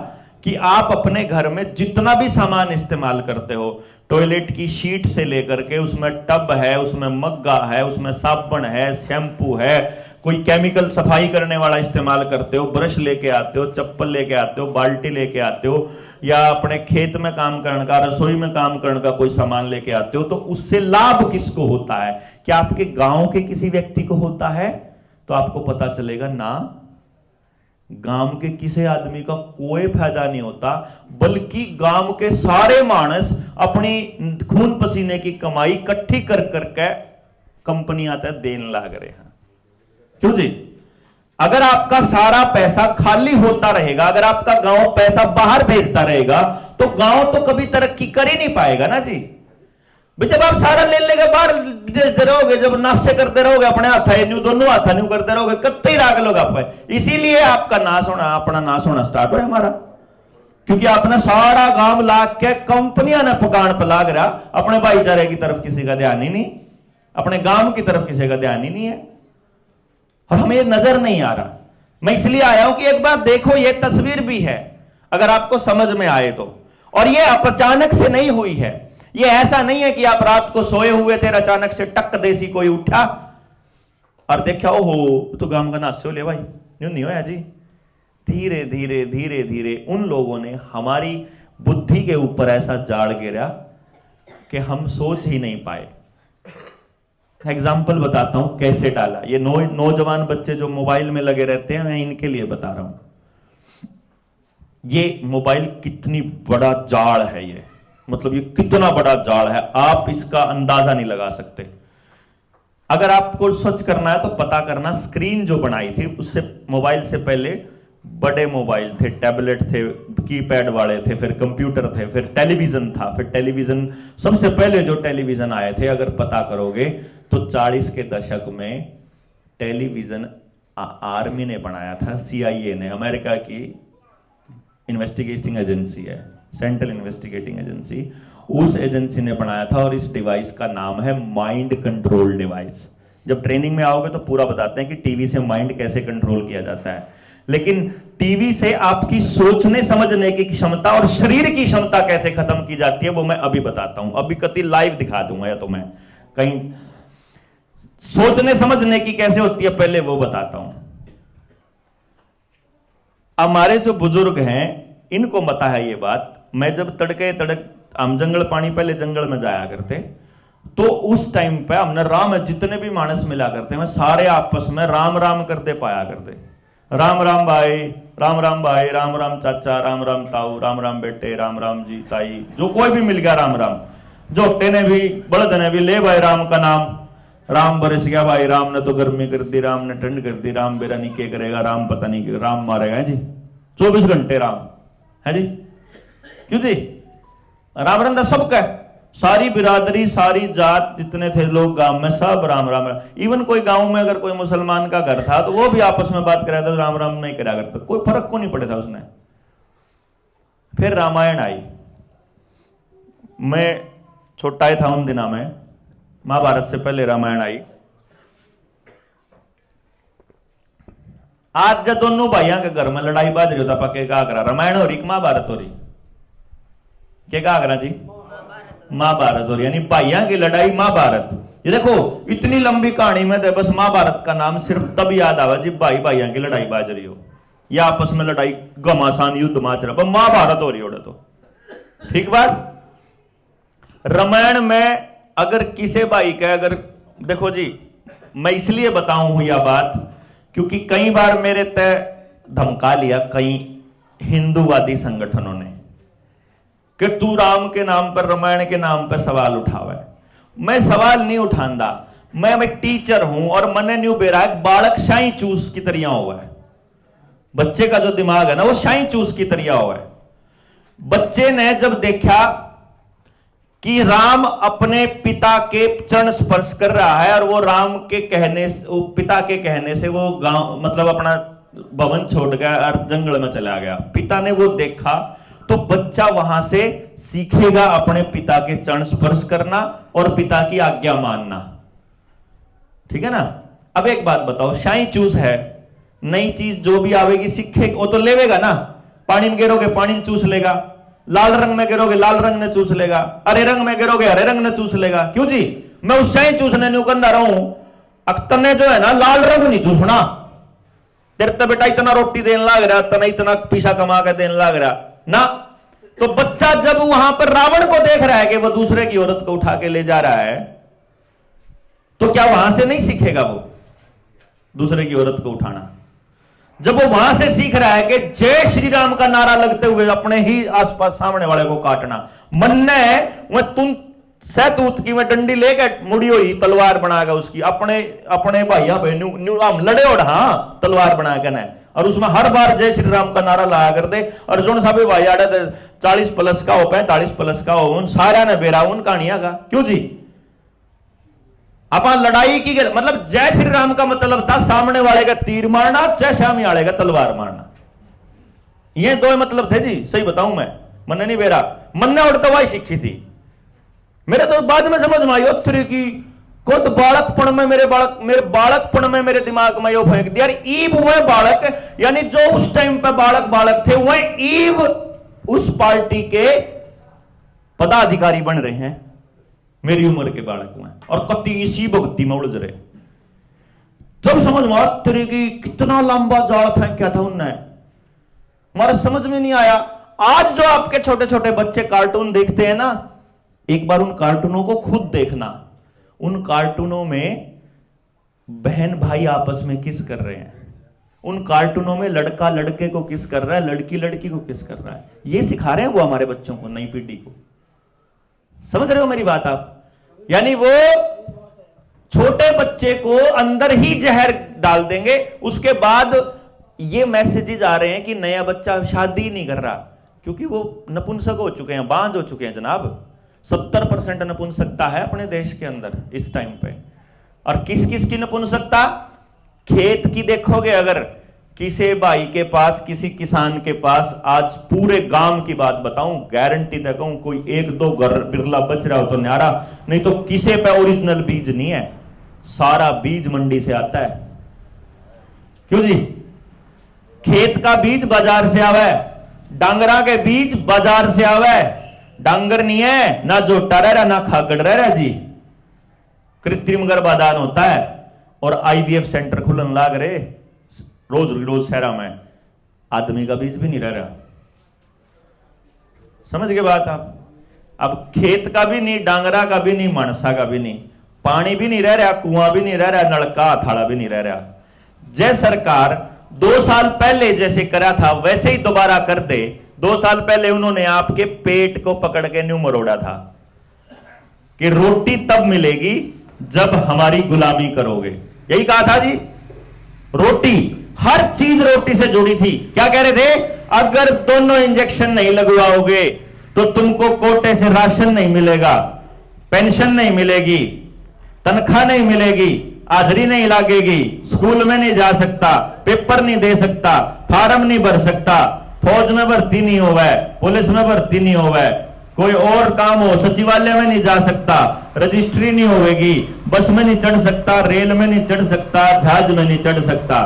Speaker 1: कि आप अपने घर में जितना भी सामान इस्तेमाल करते हो, टॉयलेट की शीट से लेकर के उसमें टब है, उसमें मग्गा है, उसमें साबुन है, शैम्पू है, कोई केमिकल सफाई करने वाला इस्तेमाल करते हो, ब्रश लेके आते हो, चप्पल लेके आते हो, बाल्टी लेके आते हो, या अपने खेत में काम करने का, रसोई में काम करने का कोई सामान लेके आते हो, तो उससे लाभ किसको होता है? क्या आपके गांव के किसी व्यक्ति को होता है? तो आपको पता चलेगा ना, गांव के किसी आदमी का कोई फायदा नहीं होता, बल्कि गांव के सारे मानस अपनी खून पसीने की कमाई इकट्ठी कर करके कंपनी आता है देने लग रहे हैं। क्यों जी? अगर आपका सारा पैसा खाली होता रहेगा, अगर आपका गांव पैसा बाहर भेजता रहेगा, तो गांव तो कभी तरक्की कर ही नहीं पाएगा ना जी। भाई जब आप सारा ले लेके बाहर भेजते रहोगे, जब नाशे करते रहोगे अपने हाथ है न्यू दोनों हाथ न्यू करते रहोगे, कत्ते ही राग लोग आप, इसीलिए आपका नाश होना, अपना नाश होना स्टार्ट हो हमारा, क्योंकि आपने सारा गांव लाग के कंपनियां ने पकान पर लाग रहा, अपने भाईचारे की तरफ किसी का ध्यान ही नहीं, अपने गांव की तरफ किसी का ध्यान ही नहीं है, और हमें नजर नहीं आ रहा। मैं इसलिए आया हूं कि एक बार देखो, ये तस्वीर भी है, अगर आपको समझ में आए तो, और ये अचानक से नहीं हुई है, ये ऐसा नहीं है कि आप रात को सोए हुए थे, अचानक से टक देसी कोई उठा और देखा ओहो तो गांव का नाश्ते ले भाई, न्यू नहीं होया जी। धीरे धीरे धीरे धीरे उन लोगों ने हमारी बुद्धि के ऊपर ऐसा जाड़ गिरा कि हम सोच ही नहीं पाए। एग्जाम्पल बताता हूं कैसे डाला, ये नौजवान बच्चे जो मोबाइल में लगे रहते हैं, मैं इनके लिए बता रहा हूं। ये मोबाइल कितनी बड़ा जाड़ है, ये मतलब ये कितना बड़ा जाड़ है, आप इसका अंदाजा नहीं लगा सकते। अगर आपको सर्च करना है तो पता करना, स्क्रीन जो बनाई थी उससे मोबाइल से पहले बड़े मोबाइल थे, टैबलेट थे, कीपैड वाले थे, फिर कंप्यूटर थे, फिर टेलीविजन था, फिर टेलीविजन सबसे पहले जो टेलीविजन आए थे, अगर पता करोगे तो 40 के दशक में टेलीविजन आर्मी ने बनाया था, CIA ने, अमेरिका की इन्वेस्टिगेटिंग एजेंसी है, सेंट्रल इन्वेस्टिगेटिंग एजेंसी, उस एजेंसी ने बनाया था, और इस डिवाइस का नाम है माइंड कंट्रोल डिवाइस। जब ट्रेनिंग में आओगे तो पूरा बताते हैं कि टीवी से माइंड कैसे कंट्रोल किया जाता है, लेकिन टीवी से आपकी सोचने समझने की क्षमता और शरीर की क्षमता कैसे खत्म की जाती है वो मैं अभी बताता हूं। अभी कति लाइव दिखा दूंगा, या तो मैं कहीं सोचने समझने की कैसे होती है पहले वो बताता हूं। हमारे जो बुजुर्ग हैं इनको पता है ये बात। मैं जब तड़के तड़क हम जंगल पानी पहले जंगल में जाया करते, तो उस टाइम पे हमने राम जितने भी मानस मिला करते हैं सारे आपस में राम राम करते पाया करते, राम राम भाई, राम राम भाई, राम राम चाचा, राम राम ताऊ, राम राम बेटे, राम राम जी ताई, जो कोई भी मिल गया राम राम। जोटे ने भी बड़द ने भी ले भाई राम का नाम, राम बरस गया भाई, राम ने तो गर्मी कर दी, राम ने ठंड कर दी, राम बेरा नहीं क्या करेगा, राम पता नहीं राम मारेगा है जी, 24 घंटे राम है जी, क्यों जी राम रंदा सबका, सारी बिरादरी सारी जात जितने थे लोग गांव में सब राम राम राम। इवन कोई गांव में अगर कोई मुसलमान का घर था तो वो भी आपस में बात कराया था, राम राम नहीं करा करता, कोई फर्क को नहीं पड़े था उसने। फिर रामायण आई, मैं छोटा ही था उन दिनों में, महाभारत से पहले रामायण आई। आज जब दोनों भाइयों के घर में लड़ाई बाज रही होता पक्के का करा, रामायण हो रही कि महाभारत हो रही, क्या कहा करा जी, महाभारत हो रही, यानी भाइयों की लड़ाई महाभारत। ये देखो इतनी लंबी कहानी में तो बस महाभारत का नाम सिर्फ तब याद आवा जी भाई भाइयों की लड़ाई बाज रही हो, या आपस में लड़ाई घमासान युद्ध माच रहा, महाभारत हो रही हो तो ठीक बात। रामायण में अगर किसी भाई का अगर देखो जी, मैं इसलिए बताऊं यह बात क्योंकि कई बार मेरे तय धमका लिया कई हिंदूवादी संगठनों ने कि तू राम के नाम पर रामायण के नाम पर सवाल उठावा है। मैं सवाल नहीं उठांदा, मैं एक टीचर हूं और मने न्यू बेरा बालक शाही चूस की तरह हुआ है, बच्चे का जो दिमाग है ना वो शाही चूस की तरह हुआ है। बच्चे ने जब देखा कि राम अपने पिता के चरण स्पर्श कर रहा है और वो राम के कहने से, वो पिता के कहने से वो गांव मतलब अपना भवन छोड़ गया और जंगल में चला गया, पिता ने वो देखा, तो बच्चा वहां से सीखेगा अपने पिता के चरण स्पर्श करना और पिता की आज्ञा मानना, ठीक है ना। अब एक बात बताओ, शाही चूस है, नई चीज जो भी आवेगी सीखे वो तो लेवेगा ना, पानी में गिरोगे पानी में चूस लेगा, लाल रंग में गिरोगे लाल रंग ने चूस लेगा, हरे रंग में गिरोगे हरे रंग ने चूस लेगा। क्यों जी, मैं उस शाही चूसने नहीं उकंदा रहा हूं, अख्तर ने जो है ना लाल रंग नहीं चूसना, तेरे तो बेटा इतना रोटी देने लग रहा, तना इतना पैसा कमा के देने लग रहा ना। तो बच्चा जब वहां पर रावण को देख रहा है कि वो दूसरे की औरत को उठा के ले जा रहा है, तो क्या वहां से नहीं सीखेगा वो दूसरे की औरत को उठाना? जब वो वहां से सीख रहा है कि जय श्री राम का नारा लगते हुए अपने ही आसपास सामने वाले को काटना, मन ने वह तुम सहतूत की वह डंडी लेकर मुड़ी हुई तलवार बनाएगा उसकी, अपने अपने भाइयों बहनों हम लड़े और हाँ तलवार बना के ना, और उसमें हर बार जय श्री राम का नारा लाया करते। अर्जुन साहब भाई आड़े 40+ का हो 45+ का हो उन सारा ने बेरा उन कहानियां का क्यों जी। अपन लड़ाई की मतलब जय श्री राम का मतलब था सामने वाले का तीर मारना, जय श्यामी वाले का तलवार मारना। ये दो मतलब थे जी, सही बताऊं मैं, मन नहीं बेरा, मन ने उड़तवाई सीखी थी। मेरे तो बाद में समझ में आई उत्तरी की खुद बालकपन में मेरे बालकपन में मेरे दिमाग में यो फेंक दिया। ईब वह बालक, यानी जो उस टाइम पे बालक थे वह ईब उस पार्टी के पदाधिकारी बन रहे हैं मेरी उम्र के बालक में, और कति इसी भक्ति में उलझ रहे। जब समझ में तेरे की कितना लंबा जाल फेंका था उनने, हमारा समझ में नहीं आया। आज जो आपके छोटे छोटे बच्चे कार्टून देखते हैं ना, एक बार उन कार्टूनों को खुद देखना। उन कार्टूनों में बहन भाई आपस में किस कर रहे हैं, उन कार्टूनों में लड़का लड़के को किस कर रहा है, लड़की लड़की को किस कर रहा है, ये सिखा रहे हैं वो हमारे बच्चों को, नई पीढ़ी को। समझ रहे हो मेरी बात आप? यानी वो छोटे बच्चे को अंदर ही जहर डाल देंगे। उसके बाद ये मैसेजेस आ रहे हैं कि नया बच्चा शादी नहीं कर रहा क्योंकि वो नपुंसक हो चुके हैं, बांझ हो चुके हैं जनाब। 70% नपुंसकता है अपने देश के अंदर इस टाइम पे। और किस किस की नपुंसकता? खेत की देखोगे अगर किसी भाई के पास, किसी किसान के पास, आज पूरे गांव की बात बताऊं, गारंटी देता हूं, कोई 1-2 घर बिरला बच रहा हो तो न्यारा, नहीं तो किसी पे ओरिजिनल बीज नहीं है, सारा बीज मंडी से आता है। क्यों जी? खेत का बीज बाजार से आवे, डांगरा के बीज बाजार से आवे। डांगर नहीं है, ना जोटा रह रहा ना खागड़ रह रहा जी। कृत्रिम गर्भाधान होता है और IVF सेंटर खुलन लाग रहे रोज शहरा में, आदमी का बीज भी नहीं रह रहा। समझ गए बात आप? अब खेत का भी नहीं, डांगरा का भी नहीं, मानसा का भी नहीं, पानी भी नहीं रह रहा, कुआं भी नहीं रह रहा, नलका थाड़ा भी नहीं रह रहा। जय सरकार 2 साल पहले जैसे करा था वैसे ही दोबारा कर दे। 2 साल पहले उन्होंने आपके पेट को पकड़ के न्यू मरोड़ा था कि रोटी तब मिलेगी जब हमारी गुलामी करोगे, यही कहा था जी। रोटी, हर चीज रोटी से जुड़ी थी। क्या कह रहे थे? अगर दोनों इंजेक्शन नहीं लगवाओगे तो तुमको कोटे से राशन नहीं मिलेगा, पेंशन नहीं मिलेगी, तनख्वाह नहीं मिलेगी, हाजिरी नहीं लगेगी, स्कूल में नहीं जा सकता, पेपर नहीं दे सकता, फार्म नहीं भर सकता, फौज में भर्ती नहीं होवे, पुलिस में भर्ती नहीं होवे, कोई और काम हो सचिवालय में नहीं जा सकता, रजिस्ट्री नहीं होगी, बस में नहीं चढ़ सकता, रेल में नहीं चढ़ सकता, जहाज में नहीं चढ़ सकता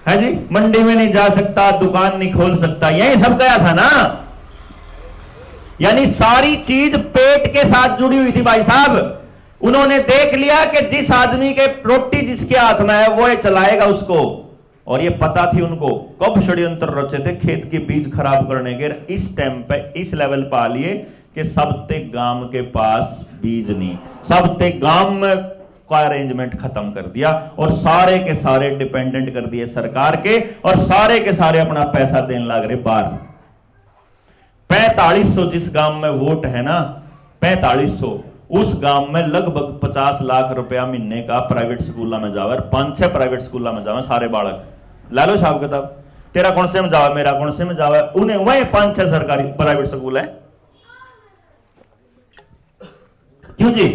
Speaker 1: है जी, मंडी में नहीं जा सकता, दुकान नहीं खोल सकता, यही सब गया था ना। यानी सारी चीज पेट के साथ जुड़ी हुई थी भाई साहब। उन्होंने देख लिया कि जिस आदमी के रोटी जिसके हाथ में है वो चलाएगा उसको, और ये पता थी उनको कब षड्यंत्र रचे थे खेत के बीज खराब करने के। इस टाइम पे इस लेवल पा लिए कि सबते गांव के पास बीज नहीं, सबते गांव में का अरेंजमेंट खत्म कर दिया और सारे के सारे डिपेंडेंट कर दिए सरकार के, और सारे के सारे अपना पैसा देने लग रहे बाहर। 4500 जिस गांव में वोट है ना, 4500, उस गांव में लगभग 50 लाख रुपया महीने का प्राइवेट स्कूलों में जावे, 5-6 प्राइवेट स्कूलों में जावे सारे बालक। ला लो साहब किताब, तेरा कौन से में जावे, मेरा कौन से में जावे, उन्हें वही 5-6 सरकारी प्राइवेट स्कूल है। क्यों जी?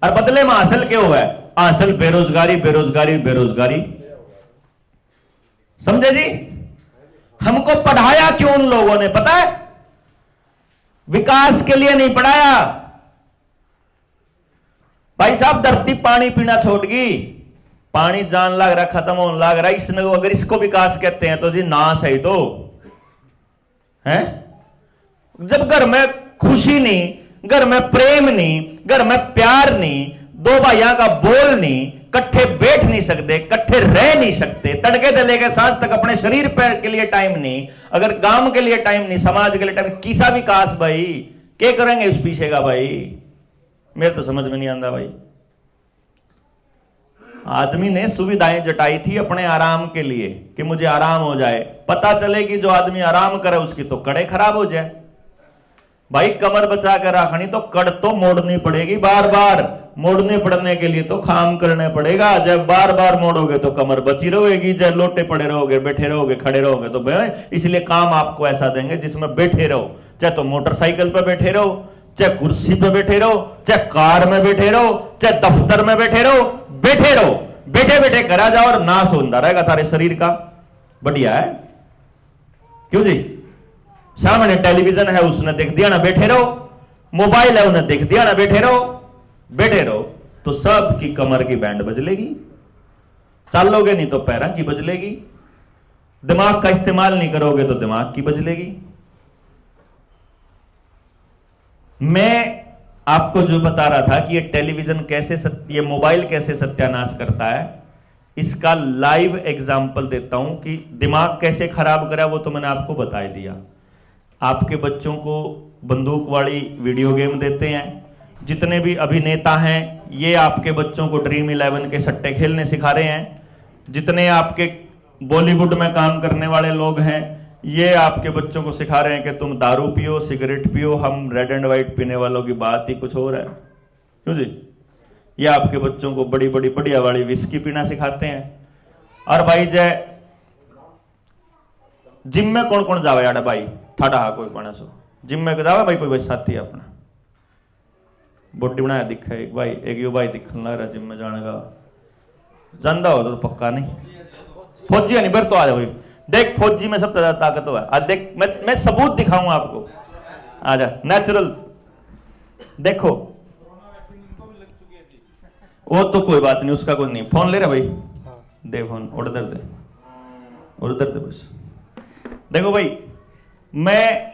Speaker 1: और बदले में हासिल क्या हुआ है? हासिल बेरोजगारी, बेरोजगारी, बेरोजगारी। समझे जी? हमको पढ़ाया क्यों उन लोगों ने पता है? विकास के लिए नहीं पढ़ाया भाई साहब। धरती पानी पीना छोड़ गई, पानी जान लग रहा, खत्म होने लग रहा। इसने अगर इसको विकास कहते हैं तो जी नाश है तो है। जब घर में खुशी नहीं, घर में प्रेम नहीं, घर में प्यार नहीं, दो भाइयों का बोल नहीं, कट्ठे बैठ नहीं सकते, कट्ठे रह नहीं सकते, तड़के से लेकर सांझ तक अपने शरीर पैर के लिए टाइम नहीं, अगर गांव के लिए टाइम नहीं, समाज के लिए टाइम, किसा विकास भाई? क्या करेंगे इस पीछे का भाई? मेरे तो समझ में नहीं आता भाई। आदमी ने सुविधाएं जटाई थी अपने आराम के लिए कि मुझे आराम हो जाए। पता चले कि जो आदमी आराम करे उसकी तो कड़े खराब हो जाए। भाई कमर बचा कर रखनी तो कड़ तो मोड़नी पड़ेगी बार बार। मोड़ने पड़ने के लिए तो काम करने पड़ेगा। जब बार बार मोड़ोगे तो कमर बची रहेगी, जब लोटे पड़े रहोगे, बैठे रहोगे, खड़े रहोगे तो इसलिए काम आपको ऐसा देंगे जिसमें बैठे रहो, चाहे तो मोटरसाइकिल पे बैठे रहो, चाहे कुर्सी पे बैठे रहो, चाहे कार में बैठे रहो, चाहे दफ्तर में बैठे रहो, बैठे रहो, बैठे बैठे करा जाओ और नाश होता रहेगा तारे शरीर का। बढ़िया है क्यों जी? सामने टेलीविजन है उसने देख दिया ना, बैठे रहो, मोबाइल है उन्हें देख दिया ना, बैठे रहो, बैठे रहो तो सबकी कमर की बैंड बजलेगी, चलोगे नहीं तो पैरों की बजलेगी, दिमाग का इस्तेमाल नहीं करोगे तो दिमाग की बजलेगी। मैं आपको जो बता रहा था कि ये टेलीविजन कैसे ये मोबाइल कैसे सत्यानाश करता है, इसका लाइव एग्जाम्पल देता हूं कि दिमाग कैसे खराब करा, वो तो मैंने आपको बता ही दिया। आपके बच्चों को बंदूक वाली वीडियो गेम देते हैं, जितने भी अभिनेता हैं ये आपके बच्चों को ड्रीम 11 के सट्टे खेलने सिखा रहे हैं, जितने आपके बॉलीवुड में काम करने वाले लोग हैं ये आपके बच्चों को सिखा रहे हैं कि तुम दारू पियो, सिगरेट पियो, हम रेड एंड व्हाइट पीने वालों की बात ही कुछ और है। क्यों जी? ये आपके बच्चों को बड़ी बड़ी बढ़िया वाली विस्की पीना सिखाते हैं। और भाई जय जिम में कौन कौन जावे यार भाई, ठाडा हा कोई पड़ा सो जिम में जावे भाई, कोई भाई साथी है अपना बॉडी बनाया दिखा एक भाई, एक यो भाई दिखने लग रहा जिम में जाने का, जानता हो तो पक्का नहीं, फौजी है नहीं फिर तो आ जाओ भाई, देख फौजी में सबसे ज्यादा ताकत है। आज देख मैं सबूत दिखाऊंगा आपको, आजा नेचुरल देखो। वो तो कोई बात नहीं, उसका कोई नहीं। फोन ले रहा भाई, दे फोन, उधर दे, उधर दे बस। देखो भाई मैं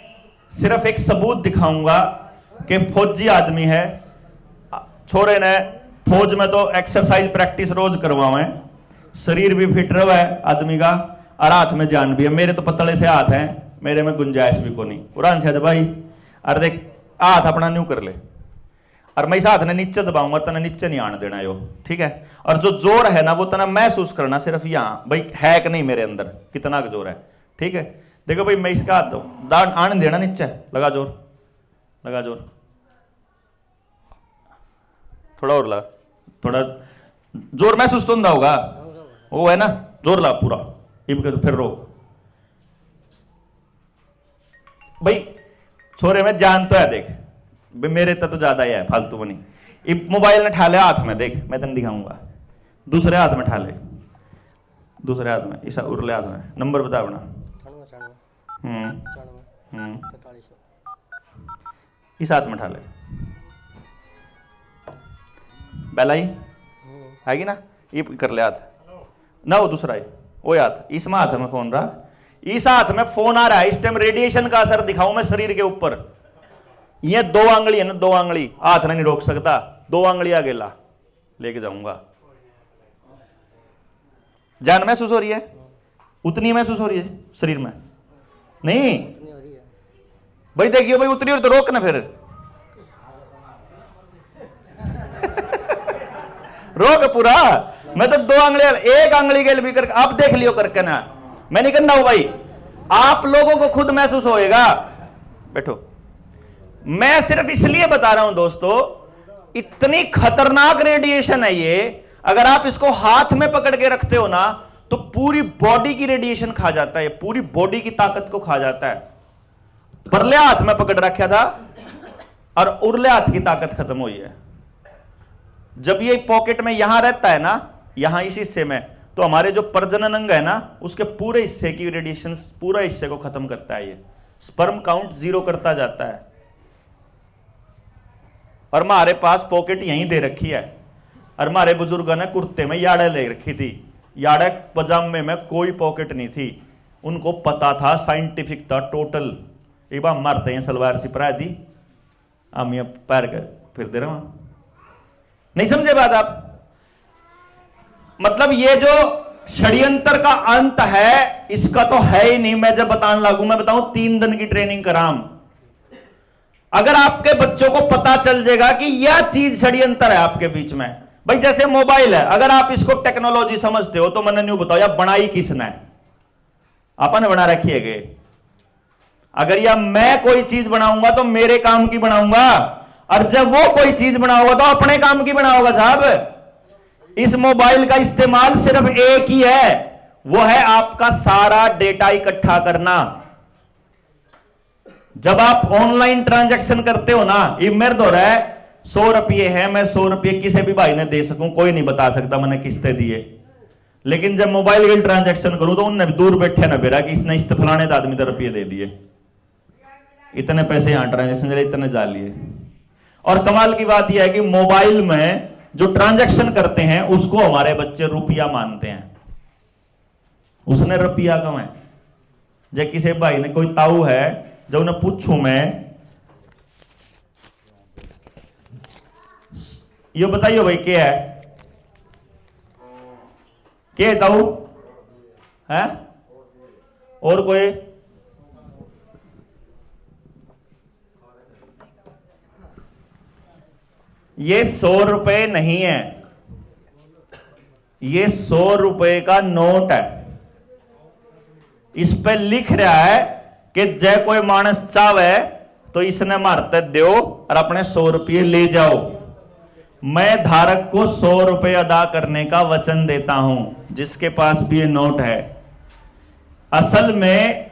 Speaker 1: सिर्फ एक सबूत दिखाऊंगा कि फौजी आदमी है, छोरे ने फौज में तो एक्सरसाइज प्रैक्टिस रोज करवावे, शरीर भी फिट रहा है आदमी का और हाथ में जान भी है। मेरे तो पतले से हाथ हैं, मेरे में गुंजाइश भी को नहीं उड़ान से भाई। अरे देख हाथ अपना न्यू कर ले और मैं इस हाथ ने नीचे दबाऊंगा, तना नीचे नहीं आने देना यो, ठीक है। और जो जोर है ना वो तना महसूस करना सिर्फ यहाँ भाई है कि नहीं मेरे अंदर कितना जोर है, ठीक है। देखो भाई मैं इसका हाथ दूं, दान आने देना नीचे, लगा जोर, लगा जोर, थोड़ा और लगा, थोड़ा जोर महसूस तो होगा, वो है ना जोर ला पूरा, फिर रोक भाई। छोरे में जान तो है, देख मेरे तो ज्यादा ही है फालतू बनी। इब मोबाइल ने ठा ले हाथ में, देख मैं तेन दिखाऊंगा, दूसरे हाथ में ठा ले, दूसरे हाथ में, इस उरले हाथ में नंबर बता अपना। इस हाथ में ठा ले, बेलाई आएगी ना, ये कर ले हाथ ना, वो दूसरा है वो हाथ, इस में हाथ में फोन रहा, इस हाथ में फोन आ रहा है। इस टाइम रेडिएशन का असर दिखाऊं मैं शरीर के ऊपर, ये 2 आंगली है ना, 2 आंगली हाथ ने नहीं रोक सकता, 2 आंगली आगे ला लेके जाऊंगा। जान महसूस हो रही है? उतनी महसूस हो रही है शरीर में? नहीं भाई देखिए भाई उतरी और तो रोक ना फिर रोक पूरा। मैं तो 2 आंगली, 1 आंगली के लिए भी करके आप देख लियो करके ना, मैं नहीं करना हूं भाई, आप लोगों को खुद महसूस होएगा। बैठो, मैं सिर्फ इसलिए बता रहा हूं दोस्तों, इतनी खतरनाक रेडिएशन है ये, अगर आप इसको हाथ में पकड़ के रखते हो ना तो पूरी बॉडी की रेडिएशन खा जाता है, पूरी बॉडी की ताकत को खा जाता है। परले हाथ में पकड़ रखा था और उरले हाथ की ताकत खत्म हुई है। जब ये पॉकेट में यहां रहता है ना, यहां इस हिस्से में, तो हमारे जो प्रजनन अंग है ना उसके पूरे हिस्से की रेडिएशन पूरा हिस्से को खत्म करता है। ये स्पर्म काउंट 0 करता जाता है। और हमारे पास पॉकेट यहीं दे रखी है, और हमारे बुजुर्गों ने कुर्ते में याड़ा ले रखी थी, याड़ा पजामे में कोई पॉकेट नहीं थी, उनको पता था, साइंटिफिक था टोटल। एक बार मारते हैं सलवार सिपरा दी, हम ये पैर कर फिर दे रहे हो, नहीं समझे बात आप? मतलब ये जो षड्यंत्र का अंत है इसका तो है ही नहीं। मैं जब बताने लागू, मैं बताऊं 3 दिन की ट्रेनिंग कराम, अगर आपके बच्चों को पता चल जाएगा कि यह चीज षड्यंत्र है आपके बीच में। भाई जैसे मोबाइल है, अगर आप इसको टेक्नोलॉजी समझते हो तो मैंने न्यू बताओ या बनाई किसने? अपन बना रखी है। अगर या मैं कोई चीज बनाऊंगा तो मेरे काम की बनाऊंगा, और जब वो कोई चीज बनाओगा तो अपने काम की बनाओगा साहब। इस मोबाइल का इस्तेमाल सिर्फ एक ही है, वो है आपका सारा डेटा इकट्ठा करना। जब आप ऑनलाइन ट्रांजैक्शन करते हो ना, ये मेरे दो रहा है 100 रुपये है, मैं 100 रुपये किसी भी भाई ने दे सकूं, कोई नहीं बता सकता मैंने किसते दिए। लेकिन जब मोबाइल की ट्रांजैक्शन करूं तो उनने दूर बैठे ना बेरा कि इसने इस फलाने आदमी तो रुपये दे दिए, इतने पैसे यहां ट्रांजैक्शन करे, इतने जा लिए। और कमाल की बात यह है कि मोबाइल में जो ट्रांजैक्शन करते हैं उसको हमारे बच्चे रुपया मानते हैं, उसने रुपया कम है। जब किसी भाई ने कोई ताऊ है, जब उन्हें पूछूं मैं, ये बताइए भाई क्या है ताऊ है, और कोई ये 100 रुपए नहीं है, ये 100 रुपए का नोट है। इस पे लिख रहा है कि जय कोई मानस चावे तो इसने मारते दो और अपने 100 रुपये ले जाओ। मैं धारक को 100 रुपये अदा करने का वचन देता हूं, जिसके पास भी ये नोट है। असल में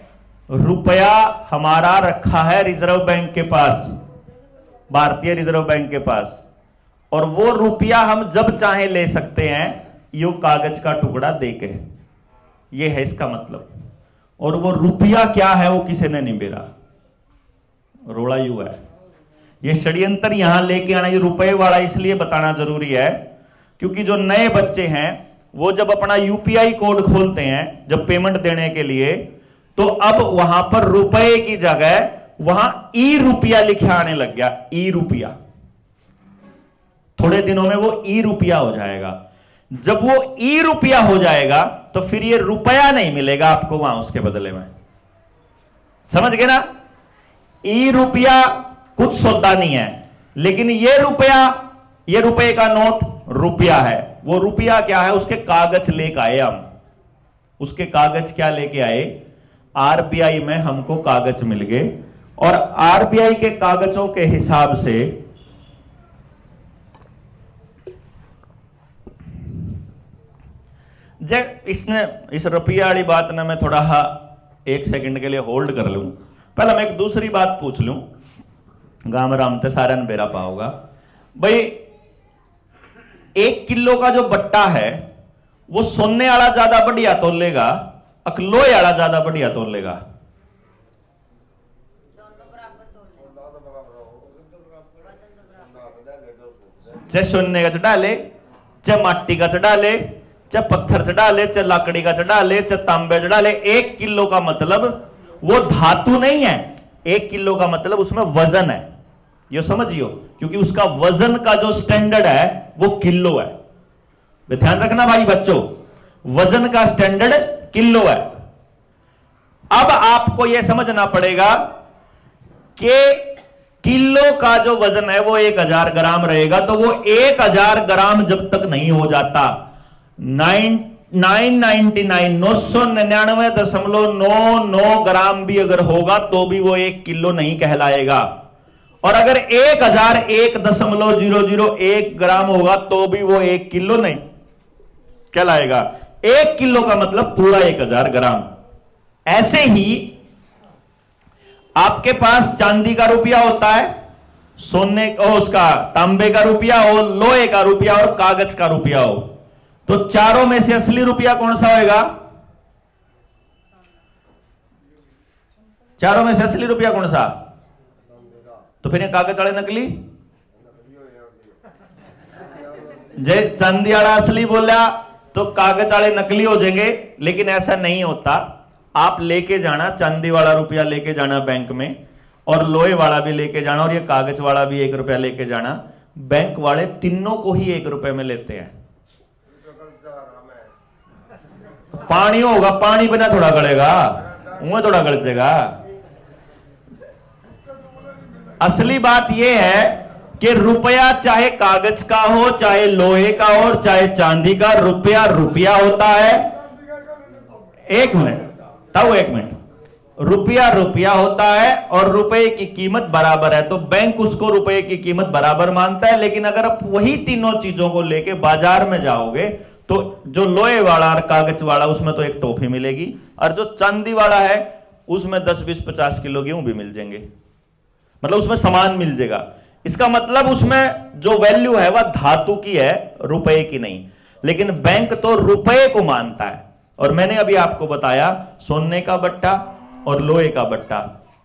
Speaker 1: रुपया हमारा रखा है रिजर्व बैंक के पास, भारतीय रिजर्व बैंक के पास, और वो रुपया हम जब चाहे ले सकते हैं, यो कागज का टुकड़ा देके। ये है इसका मतलब। और वो रुपया क्या है वो किसी ने नहीं बेरा, रोड़ा यू है। ये षड्यंत्र यहां लेके आना, ये रुपए वाला इसलिए बताना जरूरी है क्योंकि जो नए बच्चे हैं वो जब अपना यूपीआई कोड खोलते हैं जब पेमेंट देने के लिए, तो अब वहां पर रुपए की जगह वहां ई रुपया लिखे आने लग गया। ई रुपया, थोड़े दिनों में वो ई रुपया हो जाएगा। जब वो ई रुपया हो जाएगा तो फिर ये रुपया नहीं मिलेगा आपको वहां उसके बदले में, समझ गए ना। ई रुपया कुछ सौदा नहीं है, लेकिन ये रुपया, ये रुपये का नोट रुपया है। वो रुपया क्या है, उसके कागज लेके आए हम। उसके कागज क्या लेके आए, आरबीआई में हमको कागज मिल गए, और आरबीआई के कागजों के हिसाब से इसने इस रुपया वाली बात ना मैं थोड़ा एक सेकंड के लिए होल्ड कर लूं। पहले मैं एक दूसरी बात पूछ लूं, गांव राम ते सारा न बेरा पाओगा भाई। 1 किलो का जो बट्टा है वो सोने वाला ज्यादा बढ़िया तोलेगा, लोहे वाला ज्यादा बढ़िया तोलेगा? चाहे सोने का चढ़ा ले, चाहे माटी का चढ़ा ले, चाहे पत्थर चढ़ा ले, चाहे लकड़ी का चढ़ा ले, चाहे तांबे चढ़ा ले, 1 किलो का मतलब वो धातु नहीं है। 1 किलो का मतलब उसमें वजन है, ये समझियो, क्योंकि उसका वजन का जो स्टैंडर्ड है वो किलो है। ध्यान रखना भाई बच्चों, वजन का स्टैंडर्ड किलो है। अब आपको यह समझना पड़ेगा कि किलो का जो वजन है वो 1000 ग्राम रहेगा, तो वो 1000 ग्राम जब तक नहीं हो जाता, 999.999 ग्राम भी अगर होगा तो भी वो 1 किलो नहीं कहलाएगा। और अगर 1001.001 ग्राम होगा तो भी वो 1 किलो नहीं कहलाएगा। 1 किलो का मतलब पूरा 1000 ग्राम। ऐसे ही आपके पास चांदी का रुपया होता है, सोने उसका तांबे का रुपया हो, लोहे का रुपया और कागज का रुपया हो, तो चारों में से असली रुपया कौन सा होगा? चारों में से असली रुपया कौन सा? तो फिर ये कागज वाले नकली, जय चांदी वाला असली बोला तो कागज वाले नकली हो जाएंगे, लेकिन ऐसा नहीं होता। आप लेके जाना, चांदी वाला रुपया लेके जाना बैंक में, और लोहे वाला भी लेके जाना, और ये कागज वाला भी 1 रुपया लेके जाना। बैंक वाले तीनों को ही 1 रुपए में लेते हैं। पानी होगा, पानी बिना थोड़ा गलेगा, मुंह थोड़ा गलचेगा। असली बात यह है कि रुपया चाहे कागज का हो, चाहे लोहे का हो, चाहे चांदी का, रुपया रुपया होता है। 1 मिनट ताऊ, 1 मिनट। रुपया रुपया होता है और रुपए की कीमत बराबर है, तो बैंक उसको रुपए की कीमत बराबर मानता है। लेकिन अगर आप वही तीनों चीजों को लेके बाजार में जाओगे तो जो लोहे वाला और कागज वाला उसमें तो एक टॉफी मिलेगी, और जो चांदी वाला है उसमें 10 20 50 किलो गेहूं भी मिल जाएंगे, मतलब उसमें सामान मिल जाएगा। इसका मतलब उसमें जो वैल्यू है वह धातु की है, रुपए की नहीं। लेकिन बैंक तो रुपए को मानता है। और मैंने अभी आपको बताया सोने का बट्टा और लोहे का बट्टा,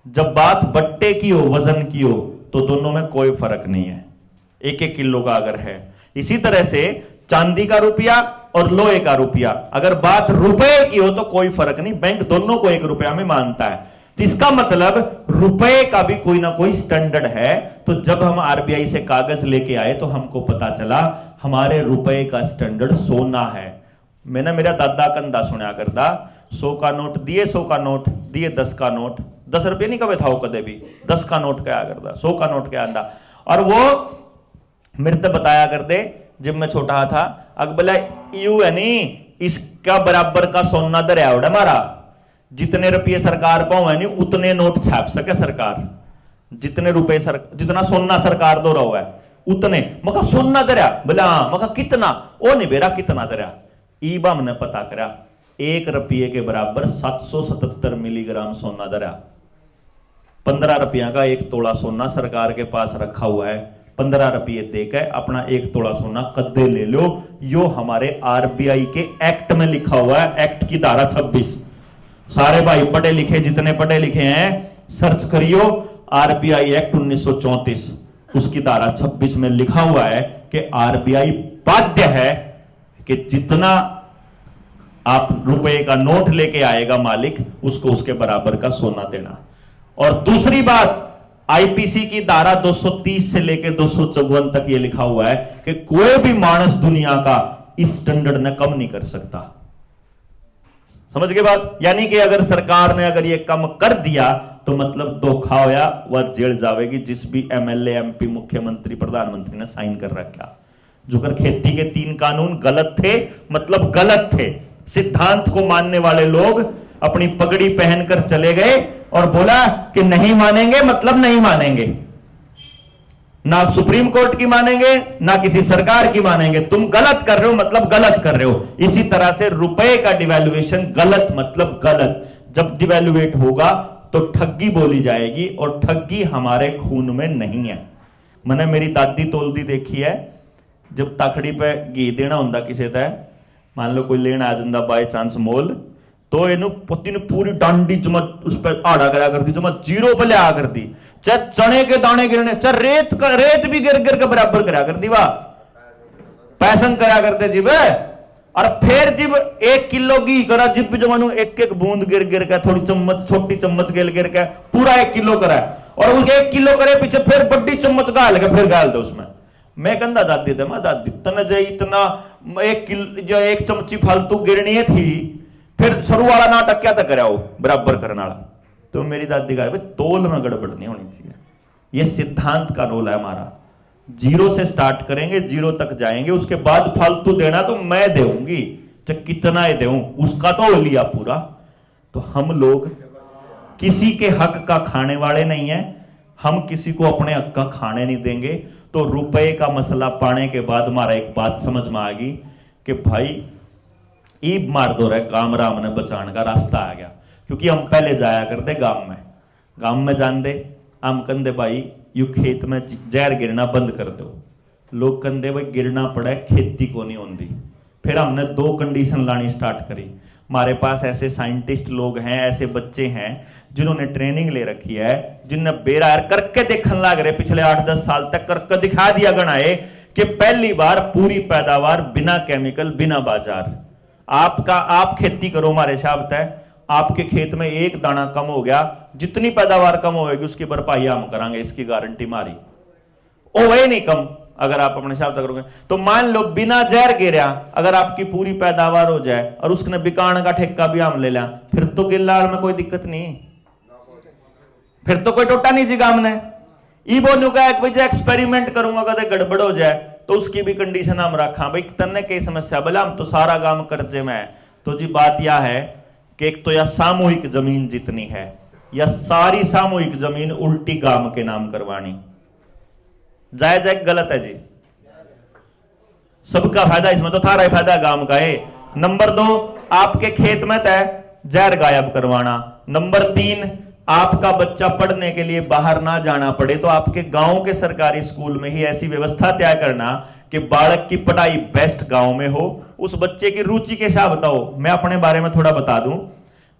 Speaker 1: जब बात बट्टे की हो, वजन की हो, तो दोनों में कोई फर्क नहीं है, 1-1 किलो का अगर है। इसी तरह से चांदी का रुपया और लोहे का रुपया, अगर बात रुपए की हो तो कोई फर्क नहीं, बैंक दोनों को 1 रुपया में मानता है। तो इसका मतलब रुपए का भी कोई ना कोई स्टैंडर्ड है। तो जब हम आरबीआई से कागज लेके आए तो हमको पता चला हमारे रुपए का स्टैंडर्ड सोना है। मैंने मेरा दादा कंधा सुना करता, 100 का नोट दिए, 100 का नोट दिए, 10 का नोट, 10 रुपये नहीं कभी था वो कदे भी, 10 का नोट क्या करता, 100 का नोट क्या आंदा। और वो मेरे तो बताया करते जब मैं छोटा था, अग बोला यू है नहीं, इसका बराबर का सोना दरिया उड़ा मारा, जितने रुपये सरकार पाओ है नहीं उतने नोट छाप सके सरकार, जितने रुपए जितना सोना सरकार दो रहा है उतने। मका सोना दरिया बोला, मका कितना, ओ नहीं बेरा कितना दरिया, ईबा हमने पता करा 1 रुपये के बराबर 777 मिलीग्राम सोना दरिया। 15 रुपया का 1 तोला सोना सरकार के पास रखा हुआ है, 15 रुपये देकर अपना 1 तोला सोना कद्दे ले लो। यो हमारे आरबीआई के एक्ट में लिखा हुआ है, एक्ट की धारा 26। सारे भाई पढ़े लिखे जितने पढ़े लिखे हैं सर्च करियो, आरबीआई एक्ट 1934, उसकी धारा 26 में लिखा हुआ है कि आरबीआई बाध्य है कि जितना आप रुपए का नोट लेके आएगा मालिक, उसको उसके बराबर का सोना देना। और दूसरी बात, आईपीसी की धारा 230 से लेकर 254 तक यह लिखा हुआ है कि कोई भी मानस दुनिया का इस स्टैंडर्ड ने कम नहीं कर सकता। समझ गए बात? यानी कि अगर सरकार ने अगर ये कम कर दिया तो मतलब धोखा होया, वह जेल जावेगी। जिस भी एमएलए, एमपी, मुख्यमंत्री, प्रधानमंत्री ने साइन कर रखा, जो कर खेती के 3 कानून गलत थे, मतलब गलत थे। सिद्धांत को मानने वाले लोग अपनी पगड़ी पहनकर चले गए और बोला कि नहीं मानेंगे, मतलब नहीं मानेंगे, ना सुप्रीम कोर्ट की मानेंगे, ना किसी सरकार की मानेंगे। तुम गलत कर रहे हो मतलब गलत कर रहे हो। इसी तरह से रुपए का डिवैल्यूएशन गलत मतलब गलत। जब डिवैल्यूएट होगा तो ठगी बोली जाएगी, और ठगी हमारे खून में नहीं है। मैंने मेरी दादी तोलदी देखी है, जब तखड़ी पे घी देना होंदा किसी तय, मान लो कोई लेना आ जाता बाय चांस मोल, तो इन्हू पति ने पूरी डांडी जमा उस पर आड़ा करा कर दी, जमा 0 पे लिया कर दी, चाहे चने के दाने गिरने, चाहे रेत भी गिर गिर के बराबर करा कर दी, वाह पैसन करा करते जी वे। और फिर जब 1 किलो घी करा, जिब भी जमानू 1-1 बूंद गिर गिर के, थोड़ी चम्मच, छोटी चम्मच गिर गिर के पूरा 1 किलो करा, और उस 1 किलो करे पीछे फिर बड़ी चम्मच गाल के फिर गाल दो उसमें। मैं कहता दादी थे, मैं दादी तना जो इतना 1 किलो जो 1 चमची फालतू गिरनी थी, फिर शुरू वाला नाटक क्या था करा बराबर करने वाला। तो मेरी दादी कहा भाई तोल में गड़बड़ नहीं होनी चाहिए, ये सिद्धांत का रोल है हमारा। 0 से स्टार्ट करेंगे, 0 तक जाएंगे, उसके बाद फालतू देना तो मैं देऊंगी, चाहे कितना ही देऊं, उसका तो लिया पूरा। तो हम लोग किसी के हक का खाने वाले नहीं है, हम किसी को अपने हक का खाने नहीं देंगे। तो रुपए का मसला पाने के बाद हमारा एक बात समझ में आ गई कि भाई ईब मार दो रहे काम राम ने बचाने का रास्ता आ गया। क्योंकि हम पहले जाया करते गांव में जान दे, हम कंधे भाई यू खेत में जहर गिरना बंद कर दो, लोग कंधे भाई गिरना पड़े खेती को नहीं होती। फिर हमने 2 कंडीशन लानी स्टार्ट करी। हमारे पास ऐसे साइंटिस्ट लोग हैं, ऐसे बच्चे हैं जिन्होंने ट्रेनिंग ले रखी है, जिनने बेरा करके देखने लग रहे पिछले 8-10 साल तक करके दिखा दिया गणाए कि पहली बार पूरी पैदावार बिना केमिकल, बिना बाजार। आप खेती करो हमारे हिसाब तय, आपके खेत में 1 दाना कम हो गया, जितनी पैदावार कम होगी उसकी भरपाई हम करांगे, इसकी गारंटी मारी। ओ वही नहीं कम, अगर आप अपने हिसाब से करोगे तो मान लो बिना जहर गिरा अगर आपकी पूरी पैदावार हो जाए और उसने बिकाने का ठेका भी हम ले लिया, फिर तो गिल्लाल में कोई दिक्कत नहीं, फिर तो कोई टोटा नहीं जी गाम ने। ई बोलू का भाई एक्सपेरिमेंट करूंगा कदे गड़बड़ हो जाए तो उसकी भी कंडीशन हम रखा। भाई तन्ने कई समस्या बोला हम तो सारा गांव कर्जे में है। तो जी बात यह है कि एक तो यह सामूहिक जमीन जितनी है या सारी सामूहिक जमीन उल्टी गांव के नाम करवानी, जायज है गलत है जी? सबका फायदा इसमें, तो थारा ही फायदा गांव का है। नंबर 2, आपके खेत में तय जहर गायब करवाना। नंबर 3, आपका बच्चा पढ़ने के लिए बाहर ना जाना पड़े तो आपके गांव के सरकारी स्कूल में ही ऐसी व्यवस्था तय करना कि बालक की पढ़ाई बेस्ट गांव में हो, उस बच्चे की रुचि के साथ बताओ। मैं अपने बारे में थोड़ा बता दूं,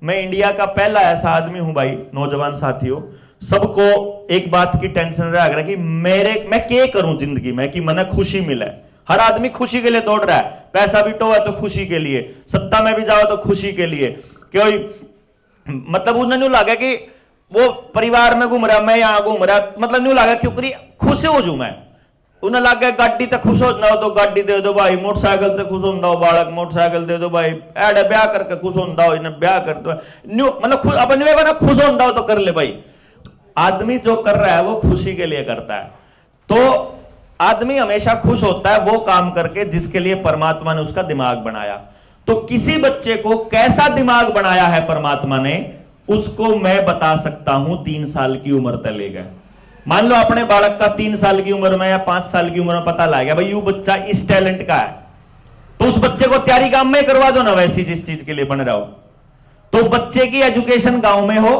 Speaker 1: मैं इंडिया का पहला ऐसा आदमी हूं भाई, नौजवान साथियों, सबको एक बात की टेंशन रहा कि मैं क्या करूं जिंदगी में कि मने खुशी मिले। हर आदमी खुशी के लिए दौड़ रहा है, पैसा भी तो है तो खुशी के लिए, सत्ता में भी जाओ तो खुशी के लिए। कोई मतलब उन्हें नहीं लगा कि वो परिवार में घूम रहा, मैं यहां घूम रहा, मतलब नहीं लगा क्यों करी खुश हो जू मैं। उन्हें लग गया गाड़ी तक खुश हो ना तो गाड़ी दे दो भाई, मोटरसाइकिल तक खुश होता हो बालक मोटरसाइकिल दे दो भाई, एडे ब्याह करके खुश होता हो, इन्हें ब्याह कर दो, मतलब अपन ना खुश होता हो तो कर ले भाई। आदमी जो कर रहा है वो खुशी के लिए करता है। तो आदमी हमेशा खुश होता है वो काम करके जिसके लिए परमात्मा ने उसका दिमाग बनाया। तो किसी बच्चे को कैसा दिमाग बनाया है परमात्मा ने, उसको मैं बता सकता हूं 3 साल की उम्र तक ले गए। मान लो अपने बालक का 3 साल की उम्र में या 5 साल की उम्र में पता लग गया भाई यू बच्चा इस टैलेंट का है, तो उस बच्चे को तैयारी काम में करवा दो ना, वैसी जिस चीज के लिए बन रहा हो। तो बच्चे की एजुकेशन गांव में हो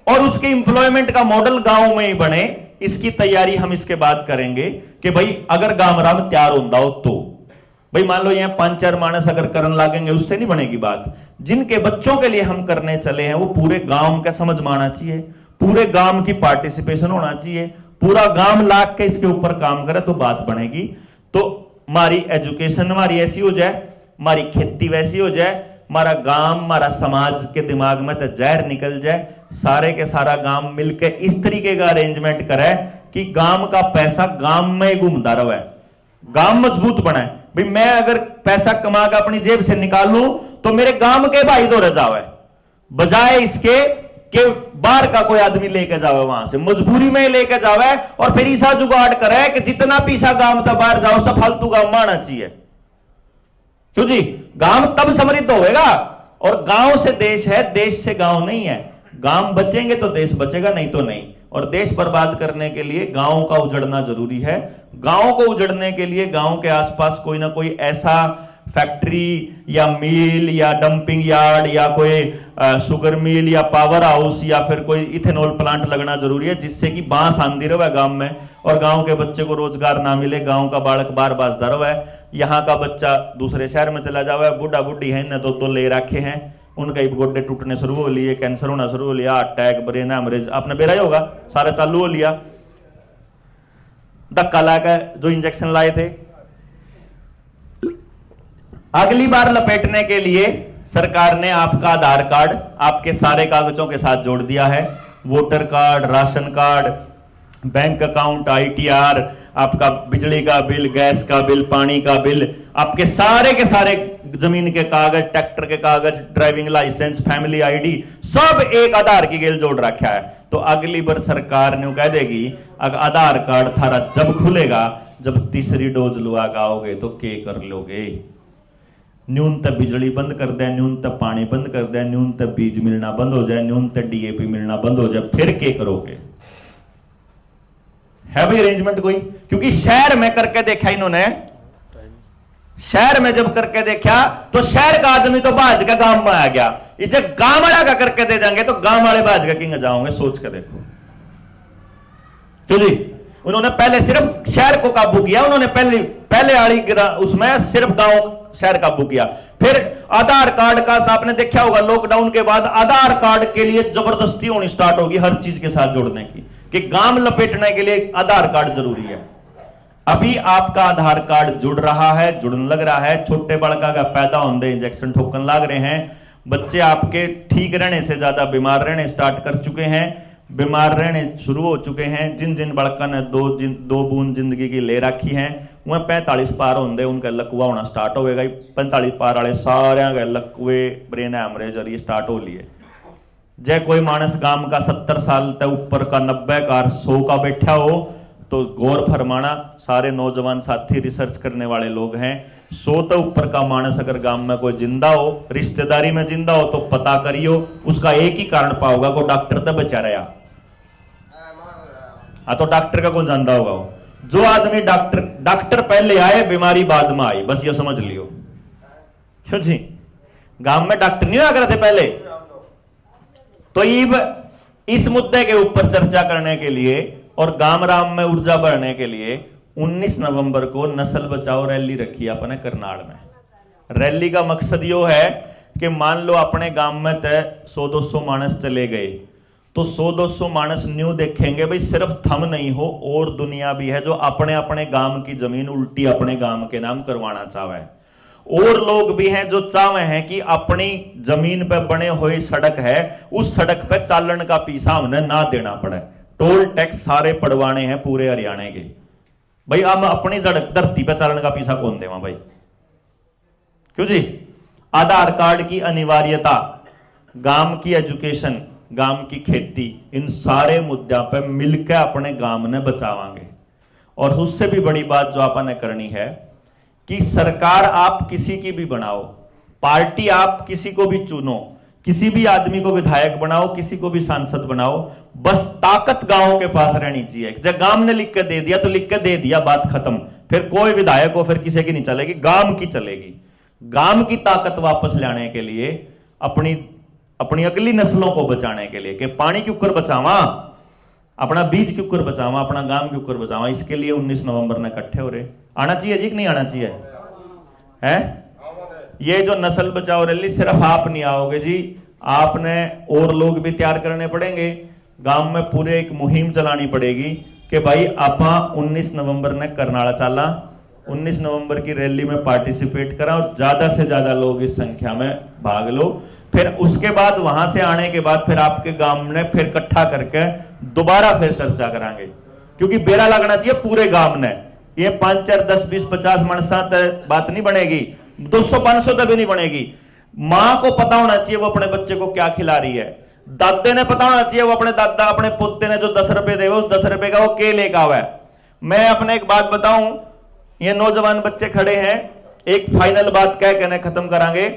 Speaker 1: और उसके इंप्लॉयमेंट का मॉडल गांव में ही बने, इसकी तैयारी हम इसके बाद करेंगे कि भाई अगर गांव राम तैयार होता हो तो भाई मान लो यहां 5-4 मानस अगर करने लागेंगे उससे नहीं बनेगी बात। जिनके बच्चों के लिए हम करने चले हैं वो पूरे गांव का समझ में आना चाहिए, पूरे गांव की पार्टिसिपेशन होना चाहिए, पूरा गांव लाग के इसके ऊपर काम करे तो बात बनेगी। तो हमारी एजुकेशन हमारी ऐसी हो जाए, हमारी खेती वैसी हो जाए, हमारा गांव हमारा समाज के दिमाग में तो जहर निकल जाए, सारे के सारा गांव मिलकर इस तरीके का अरेंजमेंट करे कि गांव का पैसा गांव में ही घूमता रहे, गांव मजबूत बने। भाई मैं अगर पैसा कमा कर अपनी जेब से निकालूं तो मेरे गांव के भाई तो रह जावे, बजाय इसके कि बाहर का कोई आदमी लेके जावे, वहां से मजबूरी में लेके जावे और फिर ऐसा जुगाड़ करे कि जितना पैसा गांव तक बाहर जाओ उसका फालतू गांव में आना चाहिए। क्यों जी? गांव तब समृद्ध होएगा, और गांव से देश है, देश से गांव नहीं है। गांव बचेंगे तो देश बचेगा, नहीं तो नहीं। और देश बर्बाद करने के लिए गांव का उजड़ना जरूरी है। गांव को उजड़ने के लिए गांव के आसपास कोई ना कोई ऐसा फैक्ट्री या मिल या डंपिंग यार्ड या कोई शुगर मिल या पावर हाउस या फिर कोई इथेनॉल प्लांट लगना जरूरी है, जिससे कि बांस आंधी रहे गांव में और गांव के बच्चे को रोजगार ना मिले, गांव का बालक बार बाजदा रहे, यहाँ का बच्चा दूसरे शहर में चला जावे। बूढ़ा बुढ़ी है न तो ले रखे हैं, उनका ही गोड्डे टूटने शुरू हो लिए, कैंसर होना शुरू हो लिया, अटैक ब्रेन हेमरेज आपने बेरा ही होगा, सारा चालू हो लिया। धक्का लाकर जो इंजेक्शन लाए थे, अगली बार लपेटने के लिए सरकार ने आपका आधार कार्ड आपके सारे कागजों के साथ जोड़ दिया है। Voter card, ration card, bank account, ITR, आपका बिजली का बिल, गैस का बिल, पानी का बिल, आपके सारे के सारे जमीन के कागज, ट्रैक्टर के कागज, ड्राइविंग लाइसेंस, फैमिली ID सब एक आधार की गेल जोड़ रखा है। तो अगली बार सरकार ने कह देगी अगर आधार कार्ड थारा जब खुलेगा जब तीसरी डोज लुआ आओगे तो के कर लोगे, न्यूनतम बिजली बंद कर दे, न्यूनतम पानी बंद कर दे, न्यूनतम बीज मिलना बंद हो जाए, न्यूनतम DAP मिलना बंद हो जाए, फिर के करोगे? है भाई अरेंजमेंट कोई? क्योंकि शहर में करके देखा इन्होंने, शहर में जब करके देखा तो शहर का आदमी तो बाज का गांव में आ गया, इसे गांव वाला का करके दे देंगे तो गांव वाले बाज का किंग जाओगे, सोच कर देखो। तो जी उन्होंने पहले सिर्फ शहर को काबू किया, उन्होंने पहले आड़ी उसमें सिर्फ गांव शहर काबू किया। फिर आधार कार्ड का आपने देखा होगा, लॉकडाउन के बाद आधार कार्ड के लिए जबरदस्ती होनी स्टार्ट होगी हर चीज के साथ जोड़ने की, कि गांव लपेटने के लिए आधार कार्ड जरूरी है। अभी आपका आधार कार्ड जुड़ रहा है, जुड़ने लग रहा है, छोटे बड़का का पैदा होने इंजेक्शन ठोकन लाग रहे हैं, बच्चे आपके ठीक रहने से ज्यादा बीमार रहने स्टार्ट कर चुके हैं, बीमार रहने शुरू हो चुके हैं। जिन जिन बड़का ने दो बूंद जिंदगी की ले रखी है वह 45 पार होंगे उनका लकवा होना स्टार्ट होगा। 45 पार वाले सारे के लकवे, ब्रेन हेमरेज और ये स्टार्ट हो लिए। जय कोई मानस गांव का 70 साल तक ऊपर का 90 का 100 का बैठा हो तो गौर फरमाना, सारे नौजवान साथी रिसर्च करने वाले लोग हैं, 100 तो ऊपर का मानस अगर गांव में कोई जिंदा हो, रिश्तेदारी में जिंदा हो तो पता करियो, उसका एक ही कारण पाओगा को डॉक्टर तो बेचारा तो डॉक्टर का कौन जानता होगा वो? जो आदमी डॉक्टर पहले आए, बीमारी बाद में आई, बस ये समझ लियो। क्यों जी? गांव में डॉक्टर नहीं आकर थे पहले। तो इस मुद्दे के ऊपर चर्चा करने के लिए और गांव राम में ऊर्जा बढ़ने के लिए 19 नवंबर को नस्ल बचाओ रैली रखी अपने करनाल में। रैली का मकसद यो है कि मान लो अपने गांव में तय 100-200 मानस चले गए, तो 100-200 मानस न्यू देखेंगे भाई सिर्फ थम नहीं हो, और दुनिया भी है जो अपने अपने गांव की जमीन उल्टी अपने गांव के नाम करवाना चाहे, और लोग भी हैं जो चाहे हैं कि अपनी जमीन पर बने हुई सड़क है, उस सड़क पर चालन का पैसा हमने ना देना पड़े। टोल टैक्स सारे पड़वाने हैं पूरे हरियाणा के। भाई हम अपनी धरती पे चालन का पैसा कौन देवा भाई? क्यों जी? आधार कार्ड की अनिवार्यता, गांव की एजुकेशन, गांव की खेती, इन सारे मुद्दों पे मिलकर अपने गांव ने बचावांगे। और उससे भी बड़ी बात जो आपने करनी है कि सरकार आप किसी की भी बनाओ, पार्टी आप किसी को भी चुनो, किसी भी आदमी को विधायक बनाओ, किसी को भी सांसद बनाओ, बस ताकत गांव के पास रहनी चाहिए। जब गांव ने लिख के दे दिया तो लिख के दे दिया, बात खत्म। फिर कोई विधायक हो फिर किसी की नहीं चलेगी, गांव की चलेगी। गांव की ताकत वापस लाने के लिए, अपनी अगली नस्लों को बचाने के लिए, कि पानी के ऊपर बचावा, अपना बीज के ऊपर बचावा, अपना गांव के ऊपर बचावा, इसके लिए 19 नवंबर ने इकट्ठे हो रहे। आना चाहिए जी कि नहीं आना चाहिए? है ये जो नस्ल बचाओ रैली सिर्फ आप नहीं आओगे जी, आपने और लोग भी तैयार करने पड़ेंगे। गांव में पूरे एक मुहिम चलानी पड़ेगी कि भाई आपा 19 नवंबर ने करनाला चाला, 19 नवंबर की रैली में पार्टिसिपेट करा और ज्यादा से ज्यादा लोग इस संख्या में भाग लो। फिर उसके बाद वहां से आने के बाद फिर आपके गांव ने फिर इकट्ठा करके दोबारा फिर चर्चा करांगे, क्योंकि बेरा लगना चाहिए पूरे गांव ने। ये 5, 4, 10, 20, 50 मनसा बात नहीं बनेगी, 200-500 तक भी नहीं बनेगी। मां को पता होना चाहिए वो अपने बच्चे को क्या खिला रही है, दादे ने पता होना चाहिए वो अपने दादा अपने पोते ने जो 10 रुपए दे उस 10 रुपए का वो के लेकर आवा है। मैं अपने एक बात बताऊं, ये नौजवान बच्चे खड़े हैं, एक फाइनल बात कह के खत्म करांगे।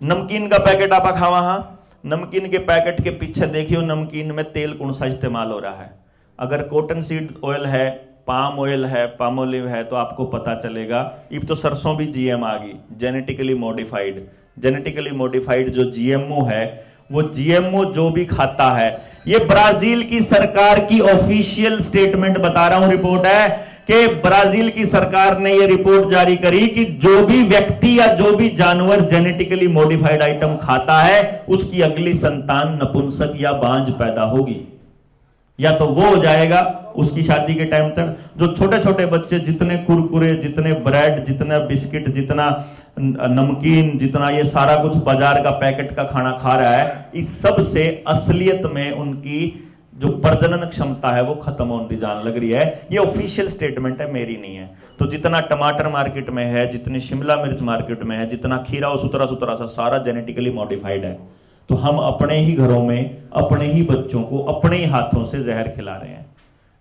Speaker 1: नमकीन का पैकेट आप खावा, हाँ, नमकीन के पैकेट के पीछे देखियो नमकीन में तेल कौन सा इस्तेमाल हो रहा है। अगर कॉटन सीड ऑयल है, पाम ऑयल है, पाम ओलिव है, तो आपको पता चलेगा। अब तो सरसों भी जीएम आ गई, जेनेटिकली मॉडिफाइड। जेनेटिकली मॉडिफाइड जो जीएमओ है, वो जीएमओ जो भी खाता है, ये ब्राजील की सरकार की ऑफिशियल स्टेटमेंट बता रहा हूं, रिपोर्ट है कि ब्राजील की सरकार ने ये रिपोर्ट जारी करी कि जो भी व्यक्ति या जो भी जानवर जेनेटिकली मॉडिफाइड आइटम खाता है, उसकी अगली संतान नपुंसक या बांझ पैदा होगी, या तो वो हो जाएगा उसकी शादी के टाइम तक। जो छोटे छोटे बच्चे जितने कुरकुरे, जितने ब्रेड, जितना बिस्किट, जितना नमकीन, जितना ये सारा कुछ बाजार का पैकेट का खाना खा रहा है, इस सब से असलियत में उनकी जो प्रजनन क्षमता है वो खत्म होने जान लग रही है। ये ऑफिशियल स्टेटमेंट है, मेरी नहीं है। तो जितना टमाटर मार्केट में है, जितनी शिमला मिर्च मार्केट में है, जितना खीरा और सुतरा सुतरा सा सारा जेनेटिकली मॉडिफाइड है। तो हम अपने ही घरों में अपने ही बच्चों को अपने ही हाथों से जहर खिला रहे हैं,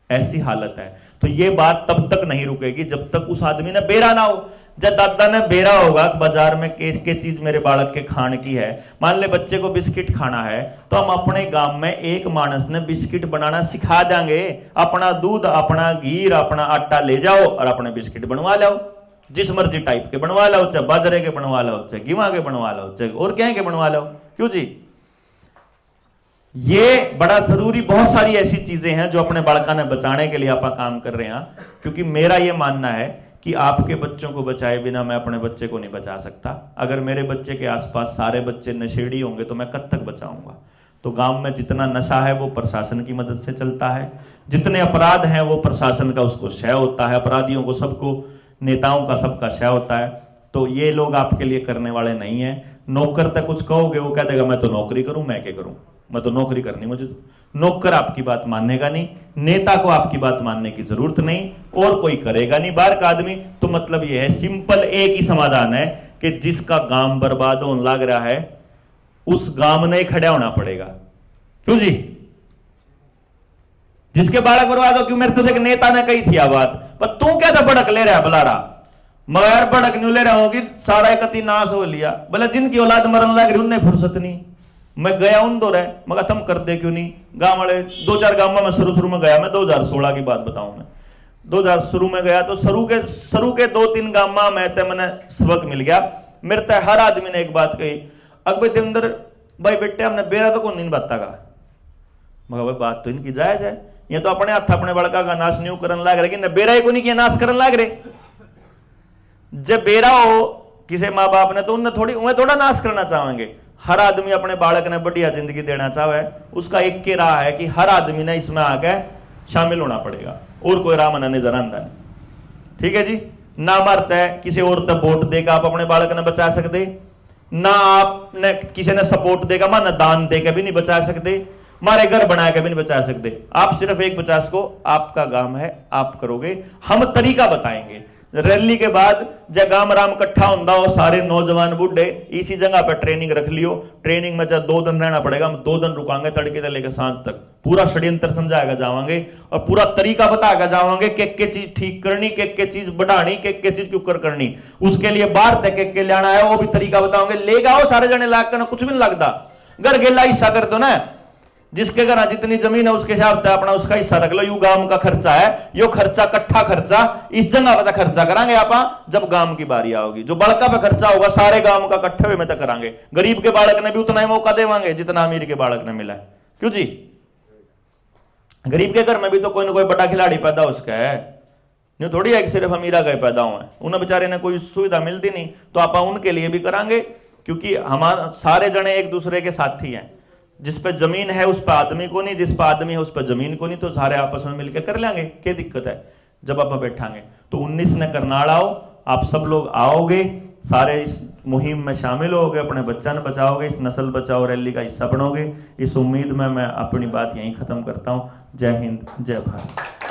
Speaker 1: ऐसी हालत है। तो ये बात तब तक नहीं रुकेगी जब तक उस आदमी ने बेरा ना हो। जब दादा ने बेरा होगा बाजार में के चीज मेरे बालक के खान की है, मान ले बच्चे को बिस्किट खाना है, तो हम अपने गांव में एक मानस ने बिस्किट बनाना सिखा देंगे। अपना दूध, अपना घी, अपना आटा ले जाओ और अपने बिस्किट बनवा लो, जिस मर्जी टाइप के बनवा लो, चाहे बाजरे के बनवा लो, चाहे गेहूं के बनवा लो, चाहे और क्या के बनवा लो। क्यों जी? ये बड़ा जरूरी, बहुत सारी ऐसी चीजें हैं जो अपने बालका ने बचाने के लिए आप काम कर रहे हैं। क्योंकि मेरा ये मानना है कि आपके बच्चों को बचाए बिना मैं अपने बच्चे को नहीं बचा सकता। अगर मेरे बच्चे के आसपास सारे बच्चे नशेड़ी होंगे तो मैं कब तक बचाऊंगा? तो गांव में जितना नशा है वो प्रशासन की मदद से चलता है, जितने अपराध हैं वो प्रशासन का उसको क्षय होता है, अपराधियों को सबको, नेताओं का सबका क्षय होता है। तो ये लोग आपके लिए करने वाले नहीं है। नौकर तक कुछ कहोगे वो कह देगा मैं तो नौकरी करूं, मैं क्या करूं, मैं तो नौकरी करनी, मुझे तो। नौकर आपकी बात मानेगा नहीं, नेता को आपकी बात मानने की जरूरत नहीं, और कोई करेगा नहीं बाहर का आदमी। तो मतलब यह है, सिंपल एक ही समाधान है कि जिसका गांव बर्बाद होने लग रहा है उस गांव ने खड़ा होना पड़ेगा। क्यों जी? जिसके बालक बर्बाद हो, क्यों मेरे तुझे एक नेता ने कही थी बात, पर तू क्या था भड़क ले रहा बलारा, मगर भड़क नहीं ले रहा हूं कि सारा एकती नाश हो लिया, बोले जिनकी औलाद मरन लग रही उन्हें फुर्सत नहीं। मैं गया उन दो रहे, मगर तुम कर दे क्यों नहीं, गांव वाले 2-4 गांव में शुरू में गया, मैं 2016 की बात बताऊं, मैं 2000 शुरू में गया तो शुरू के 2-3 गांव में मैंने सबक मिल गया। मेरे तय हर आदमी ने एक बात कही, अकबर देवेंद्र भाई बेटे हमने बेरा तो कौन दिन बात का, मगर भाई बात तो इनकी जायज है, ये तो अपने हाथ अपने बड़का का नाश न्यू करने लग रहे, कि बेरा ही को नहीं किया नाश करने लग रहे। जब बेरा हो किसी माँ बाप ने तो उन्हें थोड़ा नाश करना चाहेंगे। हर आदमी अपने बालक ने बढ़िया जिंदगी देना चाहे, उसका एक के राह है कि हर आदमी ने इसमें आके शामिल होना पड़ेगा, और कोई राह मना नजर आता है। ठीक है जी, ना मरता है किसी और तक वोट देकर आप अपने बालक ने बचा सकते, ना आपने किसी ने सपोर्ट देगा, माना दान देकर भी नहीं बचा सकते, मारे घर बना के भी नहीं बचा सकते। आप सिर्फ 150 को, आपका गांव है, आप करोगे, हम तरीका बताएंगे। रैली के बाद जब गांव राम इकट्ठा होता हो, सारे नौजवान बूढ़े इसी जगह पर ट्रेनिंग रख लियो। ट्रेनिंग में जब 2 दिन रहना पड़ेगा, हम 2 दिन रुकांगे, तड़के से लेकर सांझ तक पूरा षड्यंत्र समझाएगा जावांगे और पूरा तरीका बताएगा जावांगे के चीज ठीक करनी, के चीज बढ़ानी, के चीज क्यों करनी। उसके लिए बाहर तक के लाना है, वो भी तरीका बताओगे, ले आओ सारे जने लाग कर, कुछ भी नहीं लगता, घर गेला हिस्सा कर दो ना, जिसके घर जितनी जमीन है उसके हिसाब से अपना उसका हिस्सा रख लो। यू गांव का खर्चा है, यो खर्चा इकट्ठा खर्चा इस जगह पर खर्चा करांगे आप, जब गांव की बारी आओगी। जो बड़का पे खर्चा होगा सारे गांव का इकट्ठे हुए में तक करांगे। गरीब के बालक ने भी उतना ही मौका देवांगे जितना अमीर के बालक ने मिला है। क्यों जी, गरीब के घर में भी तो कोई ना कोई बड़ा खिलाड़ी पैदा उसका है, यूं थोड़ी है कि सिर्फ अमीरा गए पैदा हुए, उन्हें बेचारे ने कोई सुविधा मिलती नहीं, तो आप उनके लिए भी करांगे। क्योंकि हमारे सारे जने एक दूसरे के साथी हैं, जिस पे जमीन है उस पर आदमी को नहीं, जिस पर आदमी है उस पर जमीन को नहीं, तो सारे आपस में मिलकर कर लेंगे, क्या दिक्कत है जब आप बैठांगे। तो 19 ने करनाल आओ, आप सब लोग आओगे, सारे इस मुहिम में शामिल होगे, अपने बच्चा ने बचाओगे, इस नस्ल बचाओ रैली का हिस्सा बनोगे। इस उम्मीद में मैं अपनी बात यहीं खत्म करता हूं। जय हिंद, जय भारत।